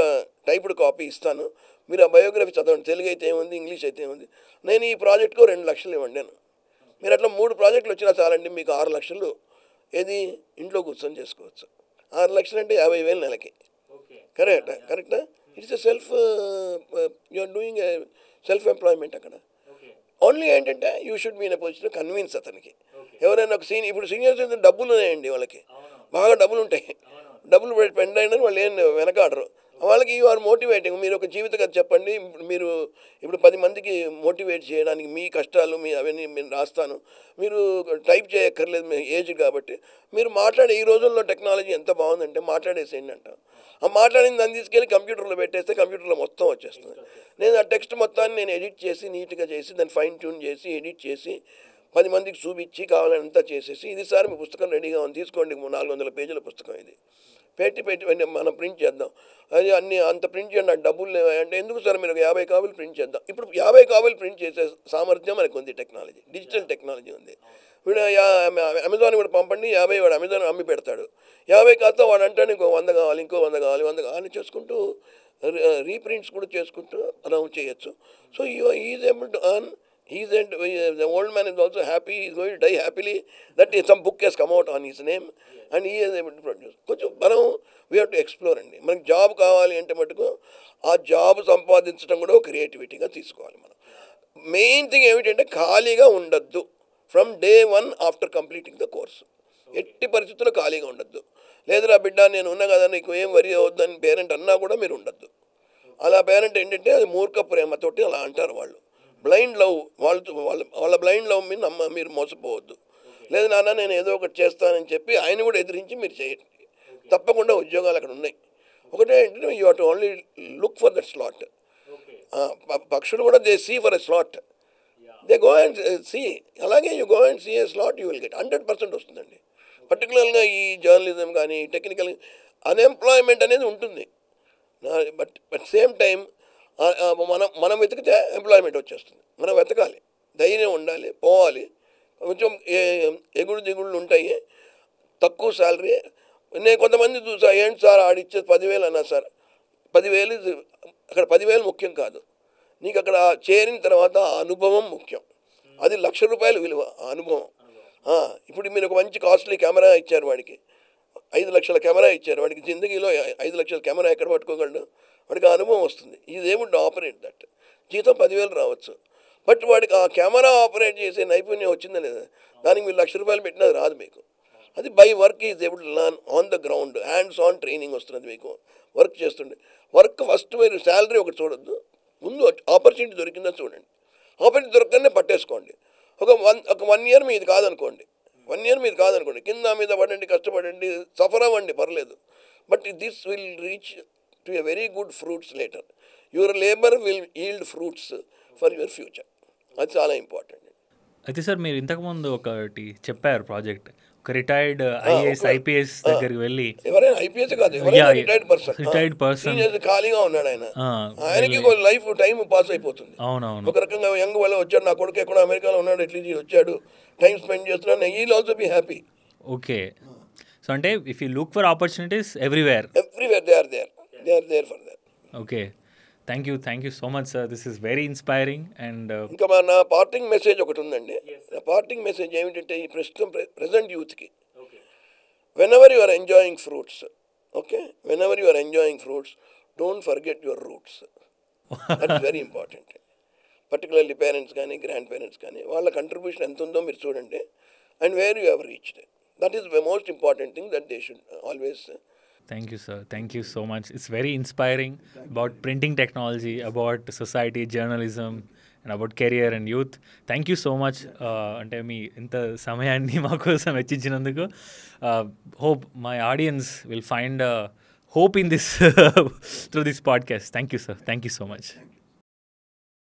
టైప్డ్ కాపీ ఇస్తాను, మీరు ఆ బయోగ్రఫీ చదవండి, తెలుగు అయితే ఏముంది, ఇంగ్లీష్ అయితే ఏముంది, నేను ఈ ప్రాజెక్ట్కు 2 లక్షలు ఇవ్వండి నేను, మీరు అట్లా 3 ప్రాజెక్టులు వచ్చినా చాలండి, మీకు 6 లక్షలు ఏది ఇంట్లో కూర్చొని చేసుకోవచ్చు. 6 లక్షలు అంటే 50,000 నెలకి. కరెక్టా? It's a self, you're doing self employment అక్కడ. ఓన్లీ ఏంటంటే you should be in a position convince అతనికి. ఎవరైనా ఒక ఇప్పుడు సీనియర్స్ డబ్బులు ఉన్నాయండి, వాళ్ళకి బాగా డబ్బులు ఉంటాయి, డబ్బులు పెండ్ అయినా వాళ్ళు ఏం వెనకాడరు, వాళ్ళకి యూ ఆర్ మోటివేటింగ్. మీరు ఒక జీవిత కథ చెప్పండి, మీరు ఇప్పుడు 10 మందికి మోటివేట్ చేయడానికి మీ కష్టాలు మీ అవన్నీ నేను రాస్తాను, మీరు టైప్ చేయక్కర్లేదు, మీ ఏజ్ కాబట్టి మీరు మాట్లాడే. ఈ రోజుల్లో టెక్నాలజీ ఎంత బాగుందంటే మాట్లాడేసేయండి అంట, ఆ మాట్లాడిన దాన్ని తీసుకెళ్ళి కంప్యూటర్లో పెట్టేస్తే కంప్యూటర్లో మొత్తం వచ్చేస్తుంది. నేను ఆ టెక్స్ట్ మొత్తాన్ని నేను ఎడిట్ చేసి నీట్గా చేసి దాన్ని ఫైన్ ట్యూన్ చేసి ఎడిట్ చేసి 10 మందికి చూపించి కావాలంతా చేసేసి, ఇది సార్ మీ పుస్తకం రెడీగా ఉంది తీసుకోండి, 400 పేజీల పుస్తకం ఇది, పెట్టి మనం ప్రింట్ చేద్దాం, అది అన్ని అంత ప్రింట్ చేయండి, నాకు డబ్బులు లేవు అంటే, ఎందుకు సార్ మీరు 50 కాపీలు ప్రింట్ చేద్దాం. ఇప్పుడు 50 కాపీలు ప్రింట్ చేసే సామర్థ్యం మనకు ఉంది, టెక్నాలజీ, డిజిటల్ టెక్నాలజీ ఉంది. వీడు అమెజాన్ కూడా పంపండి, 50 వాడు అమెజాన్ అమ్మి పెడతాడు, 50 కాస్త వాడు అంటాడు ఇంకో 100 కావాలి, ఇంకో 100 కావాలి, 100 కావాలి చేసుకుంటూ రీప్రింట్స్ కూడా చేసుకుంటూ రన్ చేయొచ్చు. So is able to earn. The old man is also happy, he is going to die happily that some book has come out on his name and he is able to produce. కొంచెం మనం వీ హ్యావ్ టు ఎక్స్ప్లోర్ అండి. మనకి జాబ్ కావాలి అంటే మటుకు ఆ జాబ్ సంపాదించడం కూడా ఒక క్రియేటివిటీగా తీసుకోవాలి మనం. మెయిన్ థింగ్ ఏమిటంటే ఖాళీగా ఉండొద్దు from day 1 after completing the course. ఎట్టి పరిస్థితుల్లో ఖాళీగా ఉండొద్దు. లేదురా బిడ్డ నేను ఉన్నా కదా నీకు ఏం వరి అవద్దని పేరెంట్ అన్నా కూడా మీరు ఉండొద్దు. అలా పేరెంట్ ఏంటంటే అది మూర్ఖ ప్రేమతోటి అలా అంటారు వాళ్ళు. బ్లైండ్ లవ్, వాళ్ళ బ్లైండ్ లవ్ మీద మీరు మోసపోవద్దు. లేదు నాన్న నేను ఏదో ఒకటి చేస్తానని చెప్పి ఆయన కూడా ఎదిరించి మీరు చేయండి, తప్పకుండా ఉద్యోగాలు అక్కడ ఉన్నాయి. ఒకటే ఏంటంటే you have to only look for that slot. పక్షులు కూడా they see for a slot, they go and see. అలాగే you go and see a slot, you will get 100% వస్తుందండి. పర్టికులర్గా ఈ జర్నలిజం కానీ టెక్నికల్ అన్ఎంప్లాయ్మెంట్ అనేది ఉంటుంది, బట్ సేమ్ టైం మనం వెతికితే ఎంప్లాయ్మెంట్ వచ్చేస్తుంది. మనం వెతకాలి, ధైర్యం ఉండాలి, పోవాలి. కొంచెం ఎగుడు దిగుళ్ళు ఉంటాయి, తక్కువ శాలరీ. నేను కొంతమంది చూసా, ఏంటి సార్ ఆడిచ్చేది 10,000 అన్నా సార్, 10,000 అక్కడ 10,000 ముఖ్యం కాదు, నీకు అక్కడ చేరిన తర్వాత ఆ అనుభవం ముఖ్యం. అది ₹1,00,000 విలువ ఆ అనుభవం. ఇప్పుడు మీరు ఒక మంచి కాస్ట్లీ కెమెరా ఇచ్చారు వాడికి, 5 లక్షల కెమెరా ఇచ్చారు వాడికి, జిందగీలో 5 లక్షల కెమెరా ఎక్కడ పట్టుకోగలడు? వాడికి ఆ అనుభవం వస్తుంది. Is able to operate that. జీతం 10,000 రావచ్చు, బట్ వాడికి ఆ కెమెరా ఆపరేట్ చేసే నైపుణ్యం వచ్చిందా లేదా, దానికి మీరు ₹1,00,000 పెట్టినది రాదు మీకు. అది by work is able to learn on the ground, hands on training వస్తున్నది మీకు. వర్క్ చేస్తుండే వర్క్ ఫస్ట్ మీరు శాలరీ ఒకటి చూడొద్దు, ముందు ఆపర్చునిటీ దొరికిందో చూడండి. ఆపర్చునిటీ దొరకగానే పట్టేసుకోండి. ఒక 1 ఇయర్ మీది కాదనుకోండి, 1 ఇయర్ మీది కాదనుకోండి, కింద మీద పడండి, కష్టపడండి, సఫర్ అవ్వండి, పర్లేదు. But this will reach to a very good fruits later. Your labour will yield fruits for your future. అది చాలా ఇంపార్టెంట్. అయితే సార్ మీరు ఇంతకుముందు ఒకటి చెప్పారు ప్రాజెక్ట్, ఒక రిటైర్డ్ ఐఏఎస్ ఐపీఎస్ దగ్గరికి వెళ్ళి, ఎవరైనా ఐపీఎస్ కాదు, ఎవరైనా రిటైర్డ్ పర్సన్ ఖాళీగా ఉన్నాడు, ఆయనకి లైఫ్ టైం పాస్ అయిపోతుంది. అవునవును, ఒక రకంగా యంగ్ వల్ల వచ్చాడు, నా కొడుకు ఎక్కడో అమెరికాలో ఉన్నాడు, ఎట్లీస్ట్ వచ్చాడు, టైం స్పెండ్ చేస్తున్నాడు, he will also be happy. Okay, so అంటే if you look for opportunities everywhere they are there for that. Okay, thank you so much sir, this is very inspiring. And ఇంకా నా పార్టింగ్ మెసేజ్ ఒకటి ఉందండి. నా పార్టింగ్ మెసేజ్ ఏమిటంటే ఈ ప్రస్తుతం ప్రెజెంట్ యూత్కి, whenever you are enjoying fruits, okay, whenever you are enjoying fruits, don't forget your roots. That is very important. Particularly parents కానీ గ్రాండ్ పేరెంట్స్ కానీ వాళ్ళ కంట్రిబ్యూషన్ ఎంత ఉందో మీరు చూడండి, and where you have reached. That is the most important thing that they should always. Thank you, sir. Thank you so much. It's very inspiring about printing technology, about society, journalism, and about career and youth. Thank you so much. అంటే మీ ఇంత సమయాన్ని మా కోసం వెచ్చించినందుకు. Hope my audience will find hope in this through this podcast. Thank you, sir. Thank you so much.